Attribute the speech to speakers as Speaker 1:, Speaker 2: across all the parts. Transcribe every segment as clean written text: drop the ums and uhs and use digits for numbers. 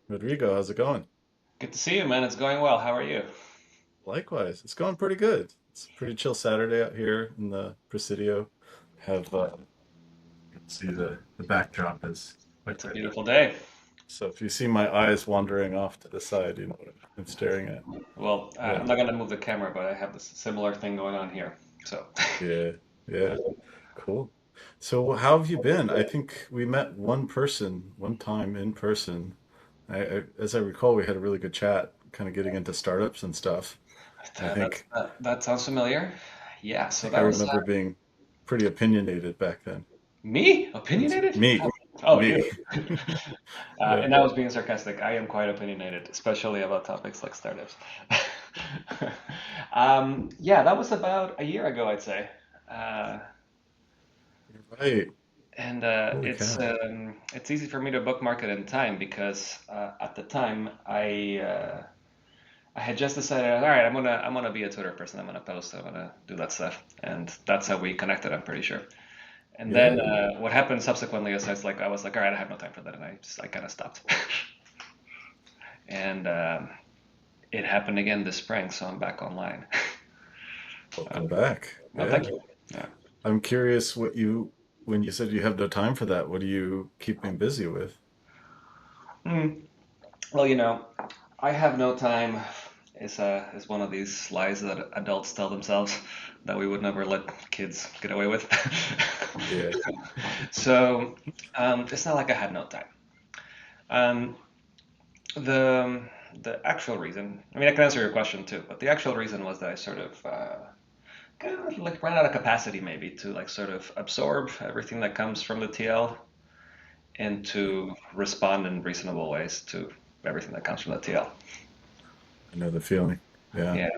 Speaker 1: Rodrigo, how's it going?
Speaker 2: Good to see you, man. It's going well. How are you?
Speaker 1: Likewise, it's going pretty good. It's a pretty chill Saturday out here in the Presidio. Have you can see the backdrop is quite
Speaker 2: It's a
Speaker 1: pretty.
Speaker 2: beautiful day.
Speaker 1: So if you see my eyes wandering off to the side, you know what I'm staring at.
Speaker 2: Well,
Speaker 1: Yeah,
Speaker 2: I'm not gonna move the camera, but I have this similar thing going on here. So,
Speaker 1: yeah, yeah. Cool. So how have you been? I think we met one time in person. As I recall, we had a really good chat, kind of getting into startups and stuff. I think
Speaker 2: that sounds familiar. Yeah.
Speaker 1: I
Speaker 2: So
Speaker 1: think I
Speaker 2: that was
Speaker 1: remember being pretty opinionated back then.
Speaker 2: me,
Speaker 1: That's
Speaker 2: opinionated.
Speaker 1: me,
Speaker 2: Oh, you.
Speaker 1: me. Yeah.
Speaker 2: And that was being sarcastic. I am quite opinionated, especially about topics like startups. Yeah, that was about a year ago, I'd say. Uh,
Speaker 1: You're right.
Speaker 2: And
Speaker 1: Holy cow.
Speaker 2: it's easy for me to bookmark it in time because at the time I had just decided, all right, I'm gonna be a Twitter person. I'm gonna post. I'm gonna do that stuff, and that's how we connected. I'm pretty sure. And then
Speaker 1: Yeah.
Speaker 2: what happened subsequently is I was like, all right, I have no time for that, and I kind of stopped. And it happened again this spring, so I'm back online.
Speaker 1: Welcome back.
Speaker 2: No, thank
Speaker 1: Yeah.
Speaker 2: you. Yeah.
Speaker 1: I'm curious when you said you have no time for that, what do you keep me busy with?
Speaker 2: Hmm. Well, I have no time is one of these lies that adults tell themselves that we would never let kids get away with.
Speaker 1: Yeah.
Speaker 2: So it's not like I had no time. Um, the the actual reason, I mean, I can answer your question too, but the actual reason was that I sort of kind of like ran out of capacity maybe to like sort of absorb everything that comes from the TL and to respond in reasonable ways to everything that comes from the TL.
Speaker 1: I know the feeling. Yeah.
Speaker 2: Yeah.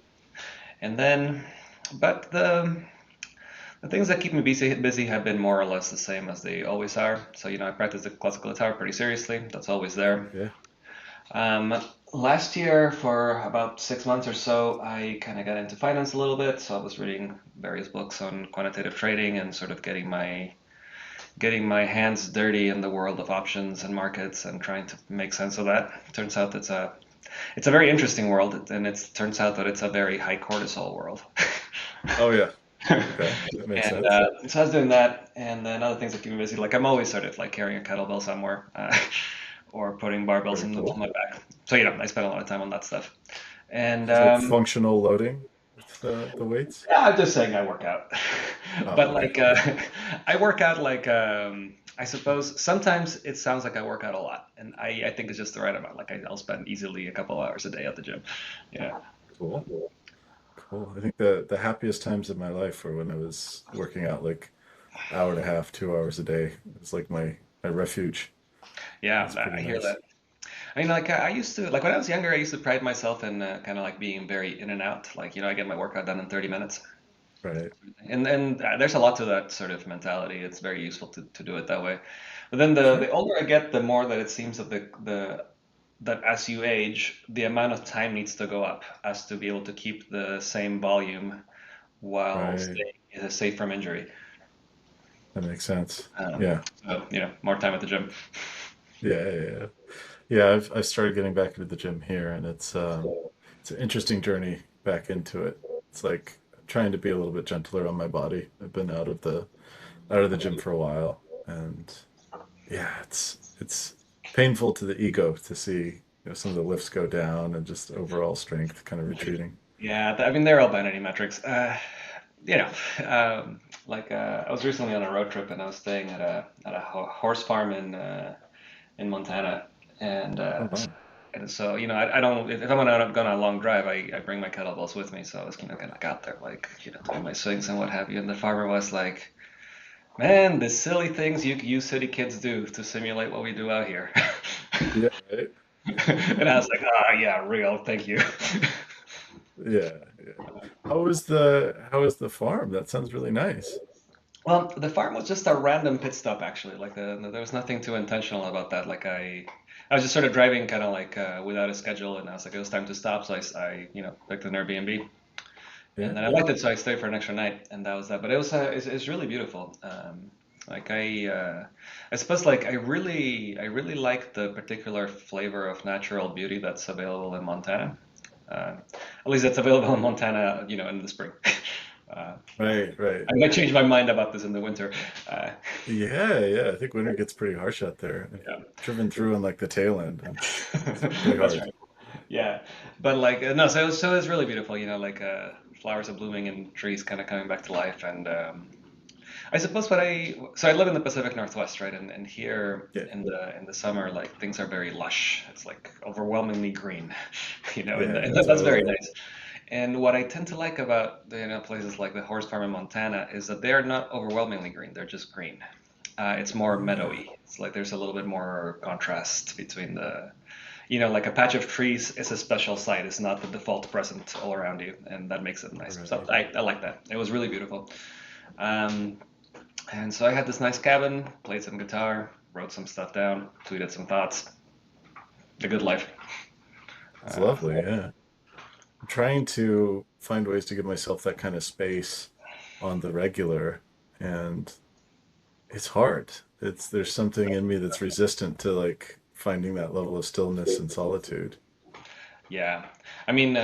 Speaker 2: And then, but the things that keep me busy have been more or less the same as they always are. So, I practice the classical guitar pretty seriously. That's always there.
Speaker 1: Yeah.
Speaker 2: Um, Last year, for about 6 months or so, I kind of got into finance a little bit. So I was reading various books on quantitative trading and sort of getting my hands dirty in the world of options and markets and trying to make sense of that. Turns out it's a very interesting world, and it turns out that it's a very high cortisol world.
Speaker 1: Oh yeah. Okay. That makes
Speaker 2: And
Speaker 1: sense.
Speaker 2: so I was doing that, and then other things that keep me busy. Like I'm always sort of like carrying a kettlebell somewhere, or putting barbells
Speaker 1: Very
Speaker 2: on
Speaker 1: cool.
Speaker 2: my back. So I spend a lot of time on that stuff. And
Speaker 1: Is it functional loading with the weights?
Speaker 2: yeah, I'm just saying I work out,
Speaker 1: Oh,
Speaker 2: but
Speaker 1: okay.
Speaker 2: like I work out like I suppose sometimes it sounds like I work out a lot, and I think it's just the right amount. Like I'll spend easily a couple hours a day at the gym. Yeah.
Speaker 1: Cool. Cool. I think the happiest times of my life were when I was working out like hour and a half, 2 hours a day. It was like my refuge. It
Speaker 2: Yeah,
Speaker 1: was pretty
Speaker 2: I hear
Speaker 1: nice.
Speaker 2: that. I mean, like I used to, like when I was younger, I used to pride myself in kind of like being very in and out. Like, I get my workout done in 30 minutes.
Speaker 1: Right.
Speaker 2: And there's a lot to that sort of mentality. It's very useful to do it that way. But then the
Speaker 1: Sure.
Speaker 2: older I get, the more that it seems that that as you age, the amount of time needs to go up as to be able to keep the same volume while
Speaker 1: Right.
Speaker 2: staying safe from injury.
Speaker 1: That makes sense.
Speaker 2: Um,
Speaker 1: Yeah.
Speaker 2: so, more time at the gym.
Speaker 1: Yeah, yeah, yeah. Yeah, I've started getting back into the gym here and it's an interesting journey back into it. It's like trying to be a little bit gentler on my body. I've been out of the gym for a while and yeah, it's painful to the ego to see, some of the lifts go down and just overall strength kind of retreating.
Speaker 2: Yeah, I mean they're all vanity metrics. You know, like I was recently on a road trip and I was staying at a horse farm in Montana, and
Speaker 1: Oh wow.
Speaker 2: so I don't if I'm going on a long drive, I bring my kettlebells with me, so I was kind of out there like doing my swings and what have you, and the farmer was like, "Man, the silly things you city kids do to simulate what we do out here,"
Speaker 1: Yeah, right.
Speaker 2: and I was like, "Ah, yeah, real, thank you."
Speaker 1: Yeah, yeah. How is the farm? That sounds really nice.
Speaker 2: Well, the farm was just a random pit stop, actually. Like there was nothing too intentional about that. Like I was just sort of driving, kind of like without a schedule, and I was like, it was time to stop, so I picked an Airbnb, and
Speaker 1: Yeah.
Speaker 2: then I liked it, so I stayed for an extra night, and that was that. But it's really beautiful. Like I suppose I really like the particular flavor of natural beauty that's available in Montana. At least it's available in Montana, in the spring. Uh,
Speaker 1: Right, right.
Speaker 2: I might change my mind about this in the winter. Uh,
Speaker 1: Yeah, yeah. I think winter gets pretty harsh out there. I've
Speaker 2: yeah.
Speaker 1: driven through on like the tail end, and it's pretty
Speaker 2: That's
Speaker 1: hard.
Speaker 2: right. Yeah, but like no, so it's really beautiful. Like flowers are blooming and trees kind of coming back to life. And I suppose I live in the Pacific Northwest, right? And here
Speaker 1: Yeah,
Speaker 2: in the summer, like things are very lush. It's like overwhelmingly green,
Speaker 1: yeah,
Speaker 2: and that's very
Speaker 1: totally.
Speaker 2: nice. And what I tend to like about places like the horse farm in Montana is that they're not overwhelmingly green. They're just green. It's more
Speaker 1: Ah,
Speaker 2: meadowy. It's like there's a little bit more contrast between like a patch of trees is a special sight. It's not the default present all around you, and that makes it nice. So
Speaker 1: right.
Speaker 2: I like that. It was really beautiful. Um, and so I had this nice cabin, played some guitar, wrote some stuff down, tweeted some thoughts. The good life.
Speaker 1: It's
Speaker 2: Uh,
Speaker 1: lovely, yeah. I'm trying to find ways to give myself that kind of space on the regular, and it's hard. It's there's something in me that's resistant to like finding that level of stillness and solitude.
Speaker 2: yeah, I mean,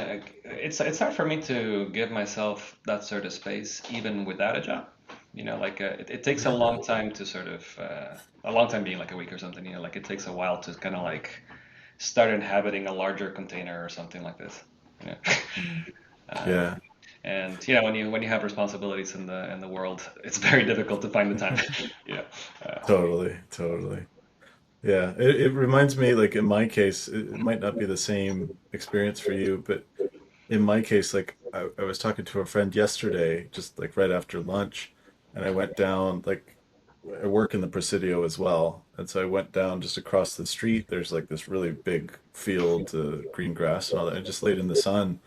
Speaker 2: it's hard for me to give myself that sort of space even without a job. It takes a
Speaker 1: Yeah.
Speaker 2: long time to sort of a long time being like a week or something. Like it takes a while to kind of like start inhabiting a larger container or something like this. You know?
Speaker 1: Mm.
Speaker 2: Um,
Speaker 1: Yeah,
Speaker 2: and when you have responsibilities in the world, it's very difficult to find the time. Yeah. Uh,
Speaker 1: totally, totally. Yeah, it reminds me, like in my case, it might not be the same experience for you, but in my case, like I was talking to a friend yesterday, just like right after lunch, and I went down, like I work in the Presidio as well, and so I went down just across the street. There's like this really big field, green grass and all that. I just laid in the sun,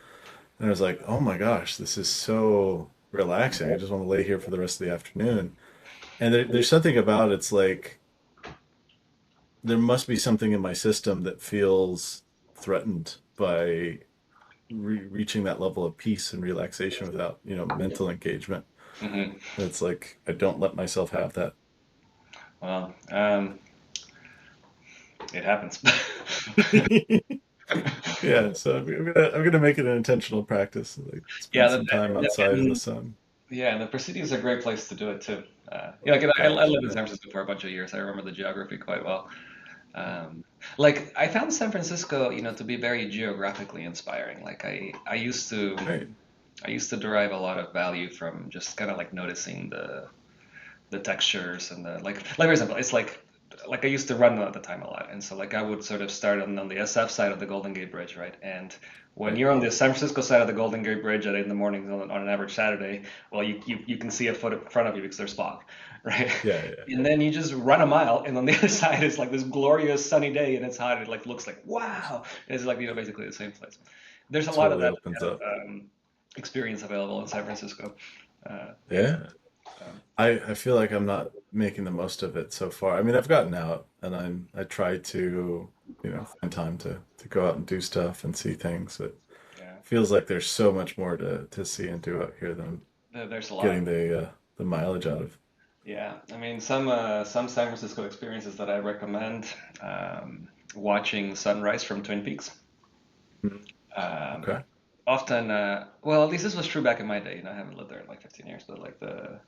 Speaker 1: and I was like, oh my gosh, this is so relaxing. I just want to lay here for the rest of the afternoon. And there's something about it's like there must be something in my system that feels threatened by reaching that level of peace and relaxation without, mental engagement.
Speaker 2: mhm.
Speaker 1: And it's like I don't let myself have that.
Speaker 2: Well, it happens.
Speaker 1: Yeah, so I'm gonna make it an intentional practice, like
Speaker 2: Yeah,
Speaker 1: spend some time outside in the
Speaker 2: and
Speaker 1: sun.
Speaker 2: yeah, and the Presidio is a great place to do it too. Like I
Speaker 1: Gotcha.
Speaker 2: lived in
Speaker 1: Yeah.
Speaker 2: San Francisco for a bunch of years. I remember the geography quite well. Like I found San Francisco, to be very geographically inspiring. Like
Speaker 1: Right.
Speaker 2: I used to derive a lot of value from just kind of like noticing the textures and the for example, it's like I used to run at the time a lot, and so like I would sort of start on the SF side of the Golden Gate Bridge, right? And when
Speaker 1: Right.
Speaker 2: you're on the San Francisco side of the Golden Gate Bridge at 8 in the morning on an average Saturday, well, you can see a foot in front of you because there's fog, right?
Speaker 1: Yeah. Yeah.
Speaker 2: And then you just run a mile, and on the other side is like this glorious sunny day, and it's hot. And it like looks like wow. It's like basically the same place. There's a lot of
Speaker 1: Totally
Speaker 2: that
Speaker 1: opens
Speaker 2: kind
Speaker 1: up.
Speaker 2: of experience available in San Francisco. Yeah.
Speaker 1: Yeah.
Speaker 2: Um,
Speaker 1: I feel like I'm not making the most of it so far. I mean, I've gotten out and I try to, find time to go out and do stuff and see things. But it
Speaker 2: yeah.
Speaker 1: feels like there's so much more to see and do out here than I'm
Speaker 2: There's a lot.
Speaker 1: getting the mileage out of.
Speaker 2: Yeah, I mean some San Francisco experiences that I recommend. Watching sunrise from Twin Peaks.
Speaker 1: Mhm.
Speaker 2: Um,
Speaker 1: Okay.
Speaker 2: Often, well, at least this was true back in my day. I haven't lived there in like 15 years, but like the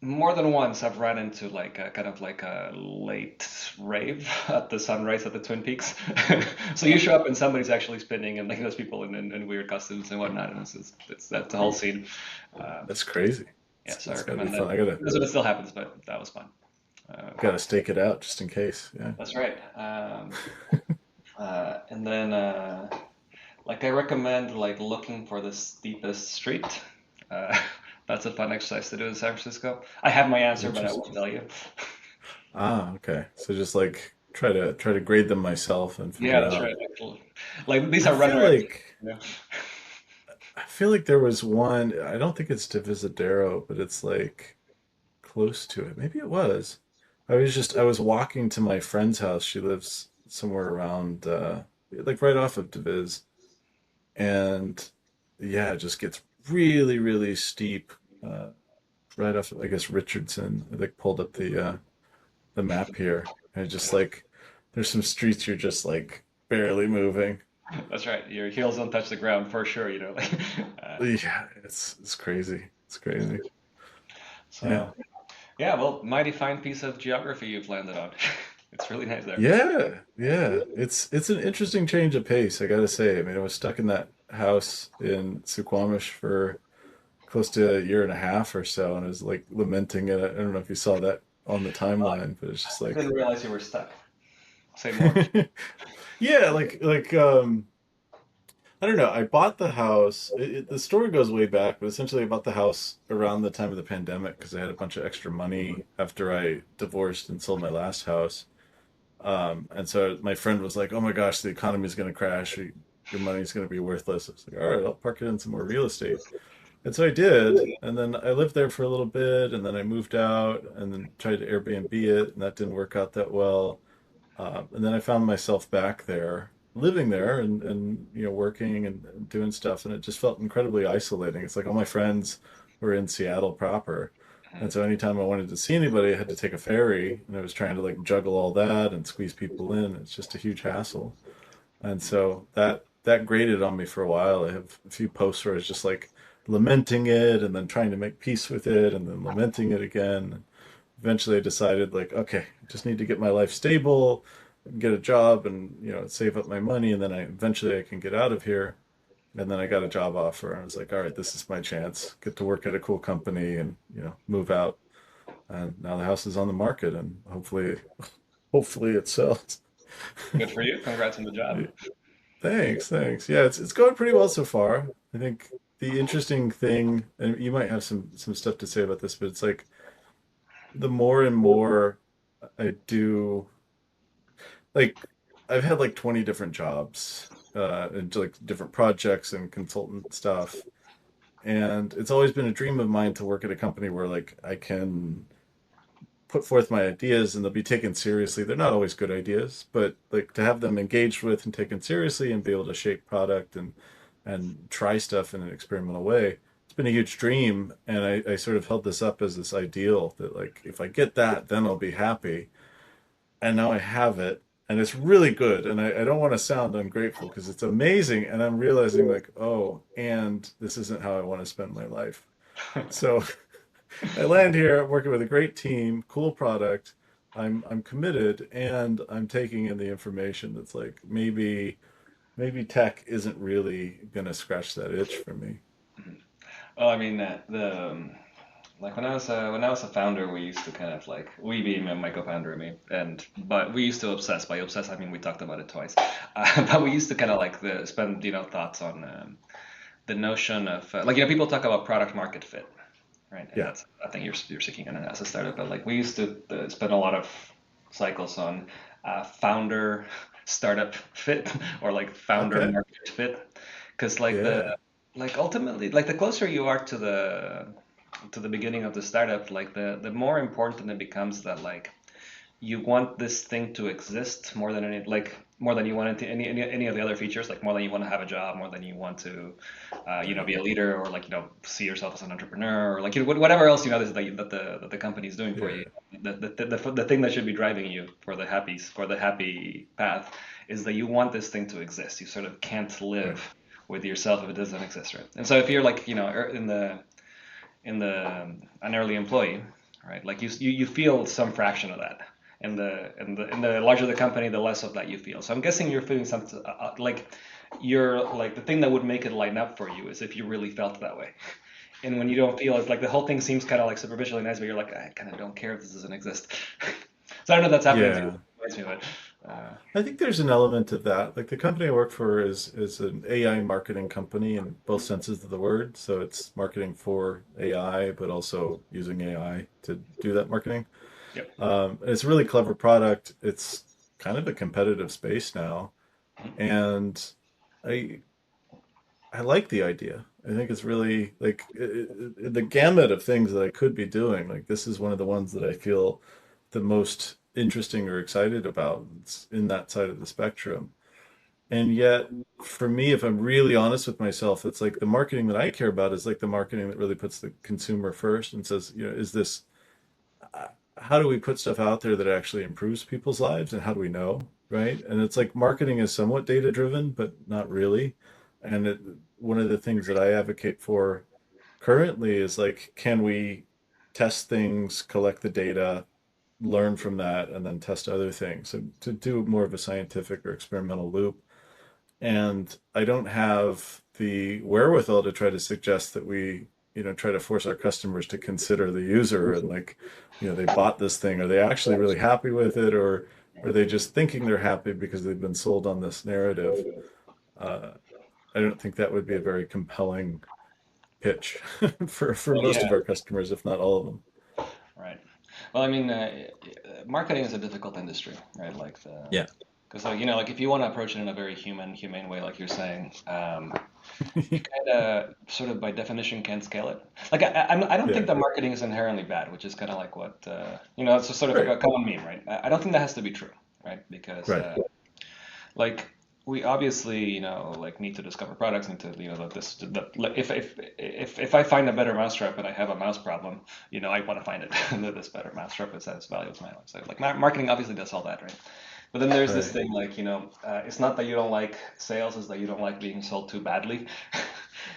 Speaker 2: more than once I've run into like a kind of like a late rave at the sunrise at the Twin Peaks. So you show up and somebody's actually spinning, and like there's people in weird costumes and whatnot, and it's that's the whole scene. Um,
Speaker 1: That's crazy.
Speaker 2: yeah, so I
Speaker 1: It's gotta be
Speaker 2: recommend that.
Speaker 1: fun. I gotta
Speaker 2: This it still happens, but that was fun.
Speaker 1: gotta stake it out just in case. Yeah.
Speaker 2: That's right. And then like I recommend like looking for the steepest street. Uh, that's a fun exercise to do in San Francisco. I have my answer, but I won't
Speaker 1: Interesting.
Speaker 2: tell you.
Speaker 1: Ah, okay. So just like try to grade them myself and
Speaker 2: Yeah,
Speaker 1: figure
Speaker 2: that's
Speaker 1: out.
Speaker 2: right. Like these
Speaker 1: I
Speaker 2: are
Speaker 1: feel
Speaker 2: runner activities.
Speaker 1: like
Speaker 2: You know?
Speaker 1: I feel like there was one. I don't think it's Divisadero, but it's like close to it. Maybe it was. I was walking to my friend's house. She lives somewhere around like right off of Diviz, and yeah, it just gets really, really steep uh right off, I guess, Richardson. I like pulled up the map here, and it's just like there's some streets you're just like barely moving.
Speaker 2: That's right. Your heels don't touch the ground for sure, like, uh,
Speaker 1: Yeah, it's crazy. It's crazy. Yeah.
Speaker 2: so yeah, well, mighty fine piece of geography you've landed on. It's really nice there.
Speaker 1: Yeah, yeah. It's an interesting change of pace, I gotta say. I mean, I was stuck in that house in Suquamish for close to a year and a half or so, and I was like lamenting it. I don't know if you saw that on the timeline, but it's just
Speaker 2: I didn't
Speaker 1: like,
Speaker 2: realize you were stuck. Say more.
Speaker 1: yeah, I don't know. I bought the house. The story goes way back, but essentially I bought the house around the time of the pandemic because I had a bunch of extra money after I divorced and sold my last house. And so my friend was like, "Oh my gosh, the economy is going to crash. Your money's going to be worthless." I was like, "All right, I'll park it in some more real estate." And so I did, and then I lived there for a little bit, and then I moved out, and then tried to Airbnb it, and that didn't work out that well. And then I found myself back there, living there, and working and doing stuff, and it just felt incredibly isolating. It's like all my friends were in Seattle proper, and so anytime I wanted to see anybody, I had to take a ferry, and I was trying to like juggle all that and squeeze people in. It's just a huge hassle, and so that grated on me for a while. I have a few posts where I was just like lamenting it, and then trying to make peace with it, and then lamenting it again. Eventually I decided like, okay, I just need to get my life stable, get a job, and save up my money, and then eventually I can get out of here. And then I got a job offer, and I was like, all right, this is my chance. Get to work at a cool company, and move out. And now the house is on the market, and hopefully it sells.
Speaker 2: Good for you. Congrats on the job.
Speaker 1: Thanks, thanks. Yeah, it's going pretty well so far. I think the interesting thing, and you might have some stuff to say about this, but it's like the more and more I do, like I've had like 20 different jobs, and like different projects and consultant stuff. And it's always been a dream of mine to work at a company where like I can put forth my ideas and they'll be taken seriously. They're not always good ideas, but like to have them engaged with and taken seriously and be able to shape product and try stuff in an experimental way. It's been a huge dream, and I sort of held this up as this ideal that like if I get that, then I'll be happy. And now I have it, and it's really good. And I don't want to sound ungrateful because it's amazing. And I'm realizing like, oh, and this isn't how I want to spend my life. So I land here working with a great team, cool product. I'm committed, and I'm taking in the information that's like maybe tech isn't really gonna scratch that itch for me.
Speaker 2: Well, I mean, like when I was a founder, we used to kind of like we being my co-founder and me, and but we used to obsess. By obsess, I mean we talked about it twice. But we used to kind of like spend thoughts on the notion of like people talk about product market fit, right? And
Speaker 1: Yeah.
Speaker 2: that's I think you're seeking an as a startup, but like we used to spend a lot of cycles on founder startup fit or like founder
Speaker 1: Okay.
Speaker 2: market fit, because like
Speaker 1: Yeah.
Speaker 2: like ultimately like the closer you are to the beginning of the startup, like the more important it becomes that like you want this thing to exist more than more than you want it to any of the other features, like more than you want to have a job, more than you want to
Speaker 1: Right.
Speaker 2: be a leader or like see yourself as an entrepreneur or like whatever else that the company is doing for you.
Speaker 1: Yeah.
Speaker 2: The thing that should be driving you for the happy path is that you want this thing to exist. You sort of can't
Speaker 1: Right.
Speaker 2: live with yourself if it doesn't exist, right? And so if you're like in the an early employee, right? Like you feel some fraction of that. And the larger the company, the less of that you feel. So I'm guessing you're feeling some like you're like the thing that would make it line up for you is if you really felt that way. And when you don't feel it's like the whole thing seems kind of like superficially nice, but you're like I kind of don't care if this doesn't exist. So I don't know if that's happening to you.
Speaker 1: Yeah.
Speaker 2: It reminds me of it.
Speaker 1: I think there's an element of that. Like the company I work for is an AI marketing company in both senses of the word. So it's marketing for AI, but also using AI to do that marketing.
Speaker 2: Yep.
Speaker 1: And it's a really clever product. It's kind of a competitive space now, and I I like the idea. I think it's really like the gamut of things that I could be doing. Like this is one of the ones that I feel the most interesting or excited about. It's in that side of the spectrum. And yet, for me, if I'm really honest with myself, it's like the marketing that I care about is like the marketing that really puts the consumer first and says, is this, uh, how do we put stuff out there that actually improves people's lives and how do we know, right? And it's like marketing is somewhat data driven, but not really. And one of the things that I advocate for currently is like, can we test things, collect the data, learn from that, and then test other things? So to do more of a scientific or experimental loop. And I don't have the wherewithal to try to suggest that we, try to force our customers to consider the user and like, they bought this thing. Are they actually really happy with it, or are they just thinking they're happy because they've been sold on this narrative? Uh, I don't think that would be a very compelling pitch for
Speaker 2: Well,
Speaker 1: most
Speaker 2: yeah,
Speaker 1: of our customers, if not all of them.
Speaker 2: right. Well, I mean, marketing is a difficult industry, right? Like the
Speaker 1: Yeah.
Speaker 2: because like like if you want to approach it in a very humane way, like you're saying, you kind of sort of by definition can't scale it. Like I don't think
Speaker 1: Yeah.
Speaker 2: that marketing is inherently bad, which is kind of like what it's just sort of like
Speaker 1: Right.
Speaker 2: a common meme, right? I don't think that has to be true, right? Because
Speaker 1: Right.
Speaker 2: like we obviously like need to discover products, need to that like, if I find a better mousetrap and I have a mouse problem, I want to find it that this better mousetrap is as valuable to my life. So like marketing obviously does all that, right? But then there's this
Speaker 1: Right.
Speaker 2: thing like, it's not that you don't like sales, it's that you don't like being sold too badly.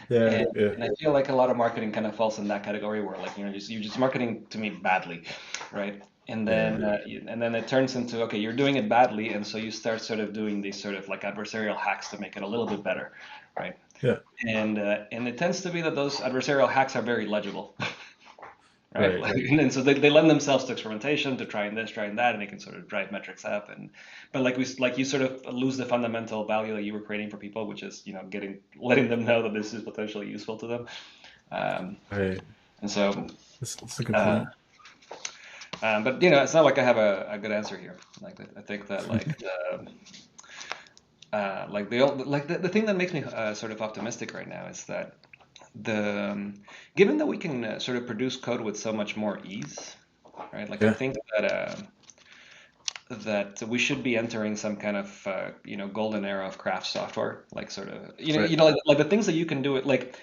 Speaker 1: Yeah.
Speaker 2: And,
Speaker 1: Yeah.
Speaker 2: and I feel like a lot of marketing kind of falls in that category where like, you're just marketing to me badly, right? And then
Speaker 1: Yeah.
Speaker 2: and then it turns into, okay, you're doing it badly, and so you start sort of doing these sort of like adversarial hacks to make it a little bit better, right?
Speaker 1: Yeah.
Speaker 2: And it tends to be that those adversarial hacks are very legible, right?
Speaker 1: Right.
Speaker 2: Like, and so they lend themselves to experimentation, to trying this, trying that, and they can sort of drive metrics up. But like you sort of lose the fundamental value that you were creating for people, which is letting them know that this is potentially useful to them. Um,
Speaker 1: Right.
Speaker 2: and so,
Speaker 1: That's a good
Speaker 2: uh,
Speaker 1: point.
Speaker 2: but it's not like I have a good answer here. Like I think that the thing that makes me sort of optimistic right now is that the given that we can sort of produce code with so much more ease, right? Like I
Speaker 1: Yeah.
Speaker 2: think that we should be entering some kind of golden era of craft software, like sort of
Speaker 1: Right.
Speaker 2: like the things that you can do it like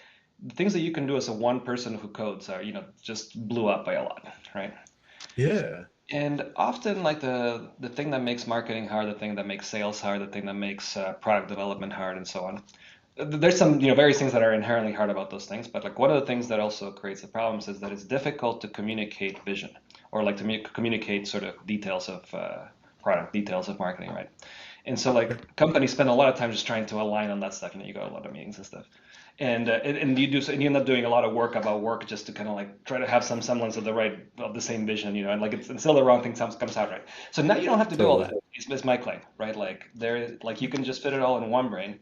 Speaker 2: the things that you can do as a one person who codes are just blew up by a lot, right?
Speaker 1: Yeah.
Speaker 2: And often like the thing that makes marketing hard, the thing that makes sales hard, the thing that makes product development hard, and so on. There's some various things that are inherently hard about those things, but like one of the things that also creates the problems is that it's difficult to communicate vision, or like to communicate sort of details of product, details of marketing, right? And so
Speaker 1: Sure.
Speaker 2: like companies spend a lot of time just trying to align on that stuff. You go to a lot of meetings and stuff, and you do, and you end up doing a lot of work about work just to kind of like try to have some semblance of the same vision, and like it's still the wrong thing comes out, right? So now you don't have to do all
Speaker 1: Totally.
Speaker 2: that. Is my claim, right? Like you can just fit it all in one brain,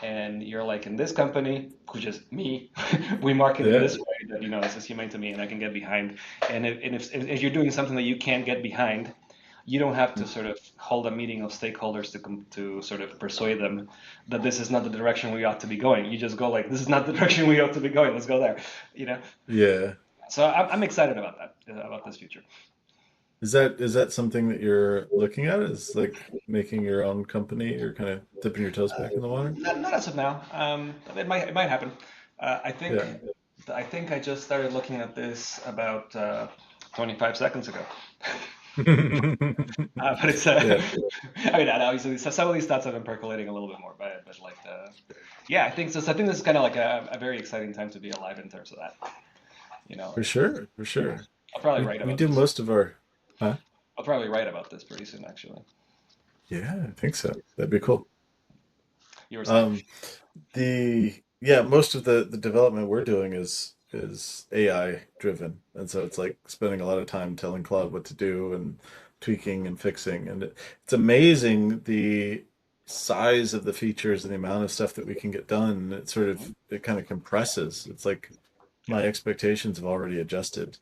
Speaker 2: and you're like, in this company, which is me, we market in
Speaker 1: Yeah.
Speaker 2: this way that this is humane to me and I can get behind. And if you're doing something that you can't get behind, you don't have to sort of hold a meeting of stakeholders to sort of persuade them that this is not the direction we ought to be going. You just go like, this is not the direction we ought to be going. Let's go there, you know.
Speaker 1: Yeah.
Speaker 2: So I'm excited about that, about this future.
Speaker 1: Is that something that you're looking at? Is like making your own company? You're kind of dipping your toes back in the water?
Speaker 2: Not as of now. It might happen. I think
Speaker 1: Yeah.
Speaker 2: I think I just started looking at this about 25 seconds ago. But it's
Speaker 1: Yeah,
Speaker 2: I mean, obviously some of these thoughts have been percolating a little bit more, but like yeah, I think so. So I think this is kind of like a very exciting time to be alive in terms of that.
Speaker 1: for
Speaker 2: Like
Speaker 1: sure, for sure.
Speaker 2: I'll probably
Speaker 1: We
Speaker 2: write
Speaker 1: we
Speaker 2: about
Speaker 1: do
Speaker 2: this.
Speaker 1: most of our, huh?
Speaker 2: I'll probably write about this pretty soon, actually.
Speaker 1: Yeah, I think so. That'd be cool.
Speaker 2: You were saying?
Speaker 1: Um, yeah, most of the development we're doing is AI driven, and so it's like spending a lot of time telling Claude what to do and tweaking and fixing, and it's amazing the size of the features and the amount of stuff that we can get done. It kind of compresses. It's like my expectations have already adjusted.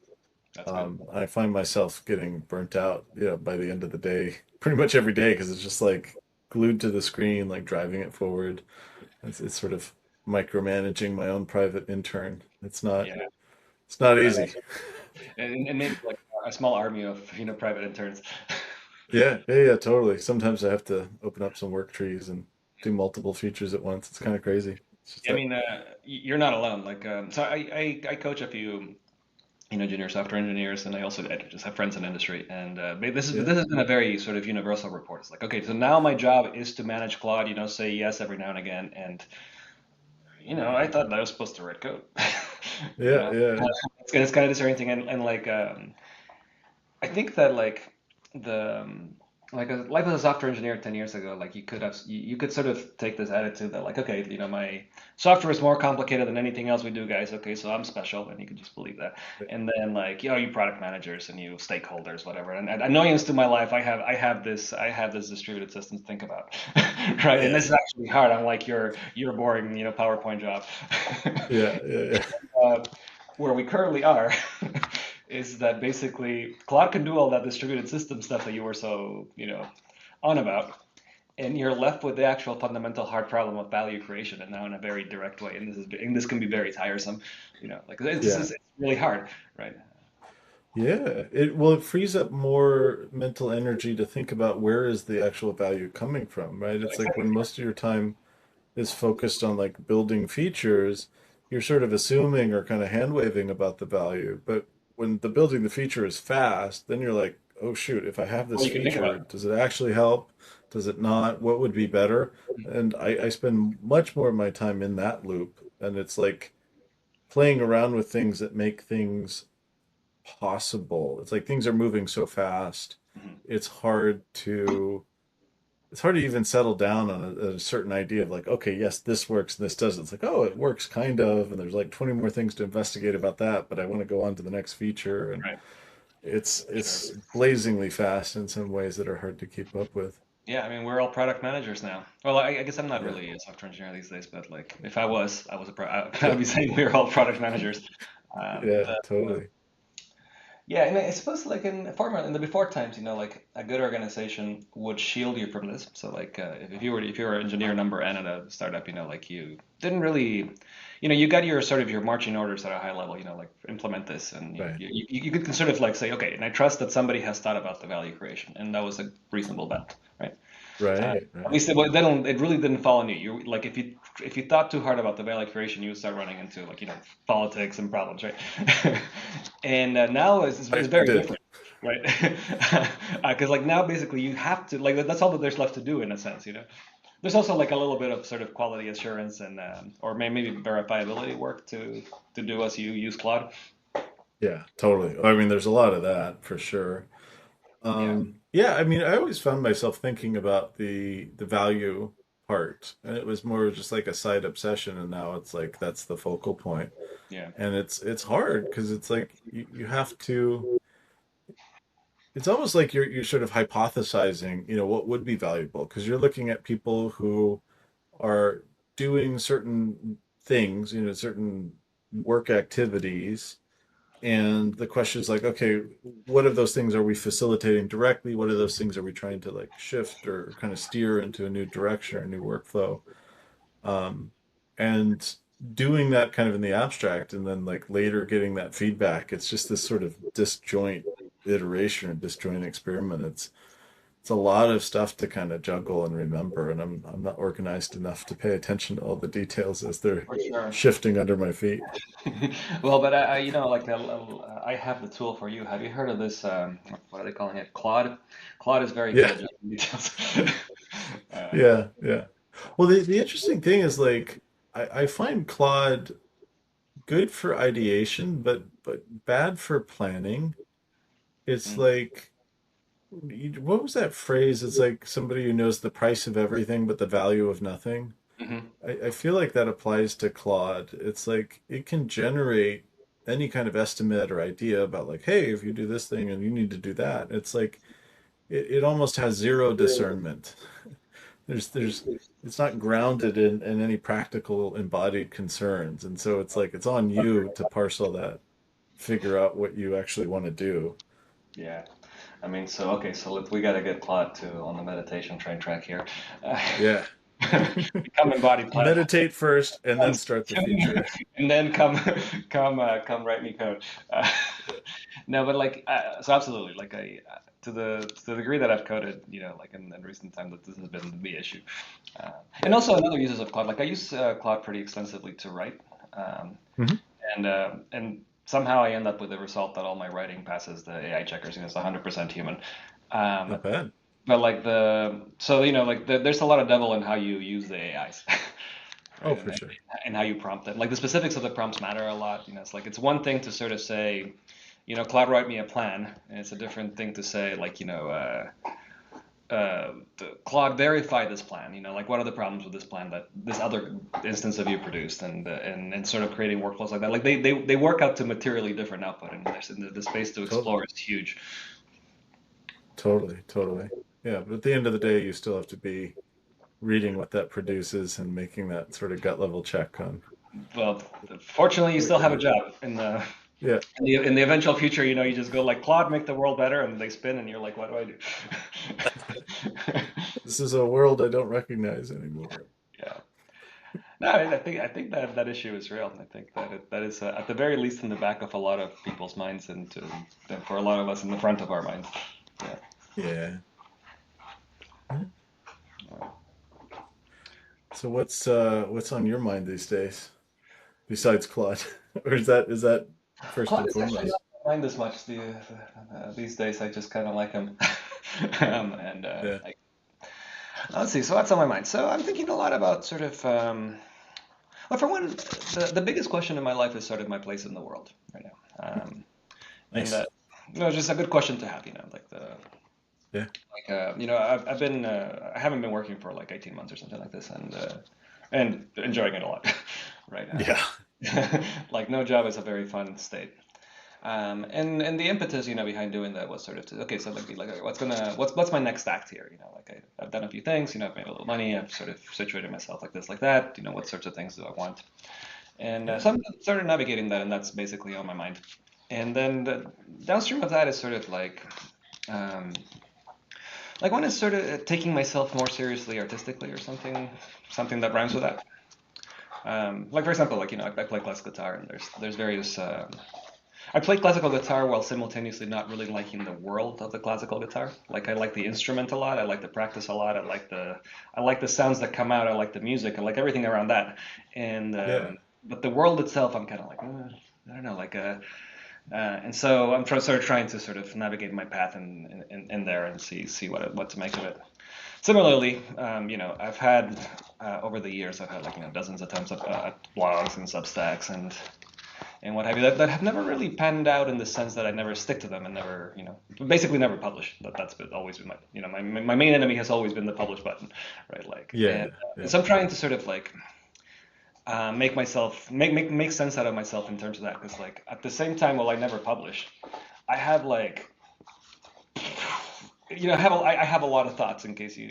Speaker 2: That's good.
Speaker 1: I find myself getting burnt out, by the end of the day, pretty much every day, because it's just like glued to the screen, like driving it forward. It's sort of micromanaging my own private intern.
Speaker 2: Yeah.
Speaker 1: It's not
Speaker 2: Right.
Speaker 1: easy.
Speaker 2: And maybe like a small army of private interns.
Speaker 1: Yeah, yeah, yeah, totally. Sometimes I have to open up some work trees and do multiple features at once. It's kind of crazy. It's just
Speaker 2: I
Speaker 1: that.
Speaker 2: mean, you're not alone. Like, so I coach a few, junior software engineers, and I just have friends in industry. And
Speaker 1: Yeah,
Speaker 2: this has been a very sort of universal report. It's like, okay, so now my job is to manage Claude, say yes every now and again, and I thought that I was supposed to write code. you
Speaker 1: yeah,
Speaker 2: know,
Speaker 1: yeah,
Speaker 2: it's kind of disorienting, and like, I think that the like a life as a software engineer 10 years ago, like you could sort of take this attitude that like, okay, my software is more complicated than anything else we do, guys. Okay, so I'm special, and you could just believe that. And then like, you product managers and you stakeholders, whatever. And annoyance to my life, I have this distributed system to think about, right? And
Speaker 1: yeah,
Speaker 2: this is actually hard, unlike your boring, PowerPoint job.
Speaker 1: yeah, yeah, yeah.
Speaker 2: uh, where we currently are is that basically Cloud can do all that distributed system stuff that you were so, on about, and you're left with the actual fundamental hard problem of value creation, and now in a very direct way. And this can be very tiresome, like
Speaker 1: Yeah.
Speaker 2: it's really hard, right?
Speaker 1: Yeah, it frees up more mental energy to think about where is the actual value coming from, right? It's like when
Speaker 2: Exactly.
Speaker 1: most of your time is focused on like building features, you're sort of assuming or kind of hand waving about the value. But when the building the feature is fast, then you're like, oh shoot, if I have
Speaker 2: All
Speaker 1: this
Speaker 2: you can think
Speaker 1: feature,
Speaker 2: about.
Speaker 1: does it actually help? Does it not? What would be better? And I spend much more of my time in that loop. And it's like playing around with things that make things possible. It's like things are moving so fast.
Speaker 2: Mhm.
Speaker 1: It's hard to it's hard to even settle down on a certain idea of like, okay, yes, this works and this doesn't. It's like, oh, it works kind of, and there's like 20 more things to investigate about that, but I want to go on to the next feature, and
Speaker 2: Right. Sure.
Speaker 1: it's blazingly fast in some ways that are hard to keep up with.
Speaker 2: Yeah, I mean, we're all product managers now. Well, I guess I'm not
Speaker 1: Yeah,
Speaker 2: really a software engineer these days, but like, if I was
Speaker 1: yeah,
Speaker 2: I'd be saying we're all product managers.
Speaker 1: yeah,
Speaker 2: The
Speaker 1: totally.
Speaker 2: Yeah, and I suppose like in the before times, like a good organization would shield you from this. So like if you were engineer number N at a startup, like you didn't really, you got your marching orders at a high level, like implement this, and
Speaker 1: Right,
Speaker 2: you could sort of like say, okay, and I trust that somebody has thought about the value creation, and that was a reasonable bet, right?
Speaker 1: right,
Speaker 2: At
Speaker 1: right.
Speaker 2: least it really didn't fall on you. You like if you thought too hard about the value creation, you would start running into like politics and problems, right? And now it's
Speaker 1: I
Speaker 2: very
Speaker 1: did.
Speaker 2: different, right? Because like now basically you have to like that's all that there's left to do in a sense, There's also like a little bit of sort of quality assurance and or maybe verifiability work to do as you use Claude.
Speaker 1: Yeah, totally. I mean, there's a lot of that for sure.
Speaker 2: Yeah,
Speaker 1: Yeah, I mean, I always found myself thinking about the value part, and it was more just like a side obsession, and now it's like that's the focal point.
Speaker 2: yeah.
Speaker 1: And it's hard because it's like you have to. It's almost like you're sort of hypothesizing, what would be valuable because you're looking at people who are doing certain things, certain work activities, and the question is like, okay, what of those things are we facilitating directly? What of those things are we trying to like shift or kind of steer into a new direction or a new workflow? Um, and doing that kind of in the abstract and then like later getting that feedback, it's just this sort of disjoint iteration or disjoint experiment. It's a lot of stuff to kind of juggle and remember, and I'm not organized enough to pay attention to all the details as they're
Speaker 2: For sure.
Speaker 1: shifting under my feet.
Speaker 2: Well, but like I have the tool for you. Have you heard of this? What are they calling it? Claude. Claude is very good
Speaker 1: Yeah,
Speaker 2: at juggling details.
Speaker 1: yeah, yeah. Well, the interesting thing is like I find Claude good for ideation, but bad for planning. It's like what was that phrase? It's like somebody who knows the price of everything but the value of nothing.
Speaker 2: Mm-hmm.
Speaker 1: I feel like that applies to Claude. It's like it can generate any kind of estimate or idea about like, hey, if you do this thing and you need to do that. It's like it almost has zero discernment. There's it's not grounded in any practical embodied concerns. And so it's like it's on you to parse all that, figure out what you actually want to do.
Speaker 2: Yeah. I mean, so okay, so we got to get Claude to on the meditation train track here. Uh,
Speaker 1: Yeah.
Speaker 2: Become embodied Claude.
Speaker 1: Meditate first and then start the feature.
Speaker 2: And then come write me code. Uh, no, but like so absolutely like to the degree that I've coded, like in recent time, that this has been the issue. Uh, and
Speaker 1: Yeah.
Speaker 2: also in other uses of Cloud, like I use Cloud pretty extensively to write, um,
Speaker 1: Hmm.
Speaker 2: and somehow I end up with the result that all my writing passes the AI checkers. It's 100% human. Um,
Speaker 1: Not bad.
Speaker 2: but like there's a lot of devil in how you use the AIs, right?
Speaker 1: Oh, for
Speaker 2: And
Speaker 1: sure.
Speaker 2: and how you prompt them. Like the specifics of the prompts matter a lot. It's like it's one thing to sort of say, Cloud write me a plan, and it's a different thing to say like, Claude verify this plan. Like what are the problems with this plan that this other instance of you produced, and sort of creating workflows like that. Like they work out to materially different output, and the space to
Speaker 1: Totally.
Speaker 2: explore is huge.
Speaker 1: Totally. Totally. Yeah. But at the end of the day, you still have to be reading what that produces and making that sort of gut level check on
Speaker 2: Well, fortunately, you
Speaker 1: what
Speaker 2: still
Speaker 1: you're
Speaker 2: have a
Speaker 1: reading.
Speaker 2: job in the
Speaker 1: Yeah.
Speaker 2: in the in the eventual future. You just go like Claude, make the world better, and they spin, and you're like, what do I do?
Speaker 1: This is a world I don't recognize anymore.
Speaker 2: Yeah. No, I think that issue is real. I think that is at the very least in the back of a lot of people's minds, and for a lot of us in the front of our minds. Yeah.
Speaker 1: Yeah.
Speaker 2: Uh,
Speaker 1: So what's on your mind these days besides Claude? Or is that first
Speaker 2: Claude
Speaker 1: and
Speaker 2: is actually
Speaker 1: foremost?
Speaker 2: not on my mind as much these days. I just kind of like him. And
Speaker 1: Yeah.
Speaker 2: let's see. So what's on my mind? So I'm thinking a lot about sort of. Well, for one, the biggest question in my life is sort of my place in the world right now. And
Speaker 1: Nice.
Speaker 2: just a good question to have, like
Speaker 1: Yeah.
Speaker 2: I haven't been working for like 18 months or something like this, and enjoying it a lot, right?
Speaker 1: Yeah.
Speaker 2: Like no job is a very fun state. And the impetus, behind doing that was sort of okay, so like okay, what's my next act here? Like I've done a few things, I've made a little money, I've sort of situated myself like this, like that. What sorts of things do I want? And
Speaker 1: Yeah.
Speaker 2: so I'm sort of navigating that, and that's basically on my mind. And then downstream of that is sort of um, like one is sort of taking myself more seriously artistically or something that rhymes with that. Like for example, like I play classical guitar, and there's various. I play classical guitar while simultaneously not really liking the world of the classical guitar. Like I like the instrument a lot. I like the practice a lot. I like the sounds that come out. I like the music. I like everything around that. And
Speaker 1: Yeah.
Speaker 2: but the world itself, I'm kind of like I don't know, like and so I'm sort of trying to sort of navigate my path in there and see what to make of it. Similarly, I've had over the years I've had like dozens of times of blogs and Substacks and what have you that have never really panned out in the sense that I never stick to them and never basically never publish. Always been my main enemy has always been the publish button, right? Like
Speaker 1: Yeah.
Speaker 2: and
Speaker 1: Yeah.
Speaker 2: so I'm trying to sort of like make myself make sense out of myself in terms of that because like at the same time while I never publish, I have like I have a lot of thoughts in case you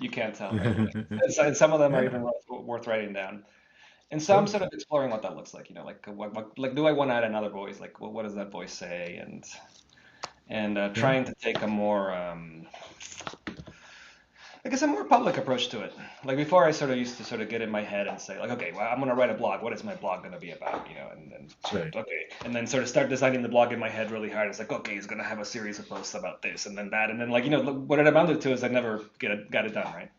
Speaker 2: you can't tell, right? And some of them are
Speaker 1: Yeah.
Speaker 2: even worth writing down. And so I'm sort
Speaker 1: Totally.
Speaker 2: of exploring what that looks like, like like do I want to add another voice? Like what does that voice say? And
Speaker 1: Yeah.
Speaker 2: trying to take a more I guess a more public approach to it. Like before, I sort of used to sort of get in my head and say like, okay, well, I'm gonna write a blog. What is my blog gonna be about? And then sort of
Speaker 1: Right.
Speaker 2: okay, and then sort of start designing the blog in my head really hard. It's like okay, it's gonna have a series of posts about this and then that, and then like what it amounted to is I never got it done right.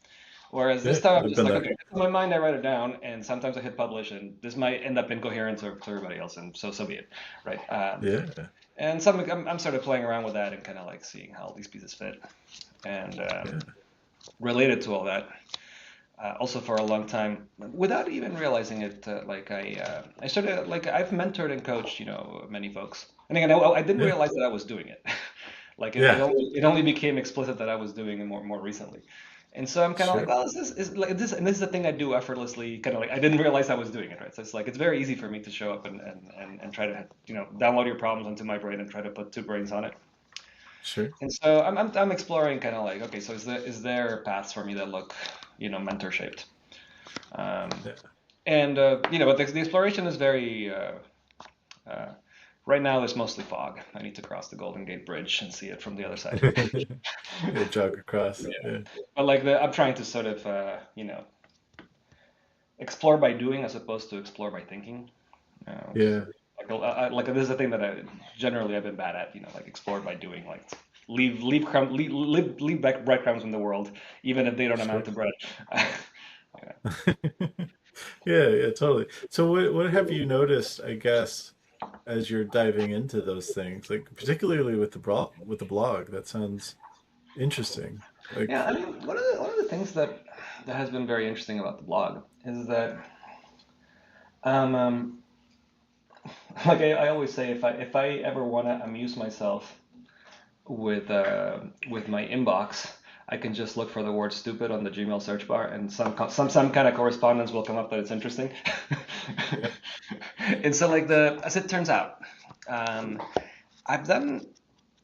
Speaker 2: Whereas this
Speaker 1: Yeah.
Speaker 2: time I'm
Speaker 1: I've
Speaker 2: just
Speaker 1: been
Speaker 2: like,
Speaker 1: there.
Speaker 2: okay, in my mind I write it down, and sometimes I hit publish, and this might end up incoherent to everybody else, and so be it, right?
Speaker 1: Yeah.
Speaker 2: And some I'm sort of playing around with that and kind of like seeing how these pieces fit, and
Speaker 1: Yeah.
Speaker 2: related to all that, also for a long time, without even realizing it, like I sort of like I've mentored and coached, many folks, and again I didn't
Speaker 1: Yeah.
Speaker 2: realize that I was doing it, like
Speaker 1: Yeah.
Speaker 2: it only became explicit that I was doing it more recently. And so I'm kind of like,
Speaker 1: Sure.
Speaker 2: well, is like this, and this is the thing I do effortlessly. Kind of like I didn't realize I was doing it, right? So it's like it's very easy for me to show up and try to download your problems onto my brain and try to put two brains on it.
Speaker 1: Sure.
Speaker 2: And so I'm exploring kind of like, okay, so is there paths for me that look, mentor shaped? Um,
Speaker 1: Yeah.
Speaker 2: and but the exploration is very uh, right now. It's mostly fog. I need to cross the Golden Gate Bridge and see it from the other side.
Speaker 1: Yeah. Jog across.
Speaker 2: Yeah.
Speaker 1: Yeah.
Speaker 2: But like I'm trying to sort of explore by doing as opposed to explore by thinking.
Speaker 1: Yeah.
Speaker 2: Like this is a thing that I've been bad at. Like explore by doing, like leave back breadcrumbs in the world, even if they don't amount
Speaker 1: Sure.
Speaker 2: to bread. Yeah.
Speaker 1: Yeah, yeah, totally. So what have you noticed, I guess, as you're diving into those things, like particularly with the blog? That sounds interesting.
Speaker 2: Yeah,
Speaker 1: Like,
Speaker 2: I mean, one of the things that has been very interesting about the blog is that um, um like I always say, if I ever want to amuse myself with my inbox, I can just look for the word stupid on the Gmail search bar, and some kind of correspondence will come up that it's interesting.
Speaker 1: yeah,
Speaker 2: And so, like as it turns out, um, I've done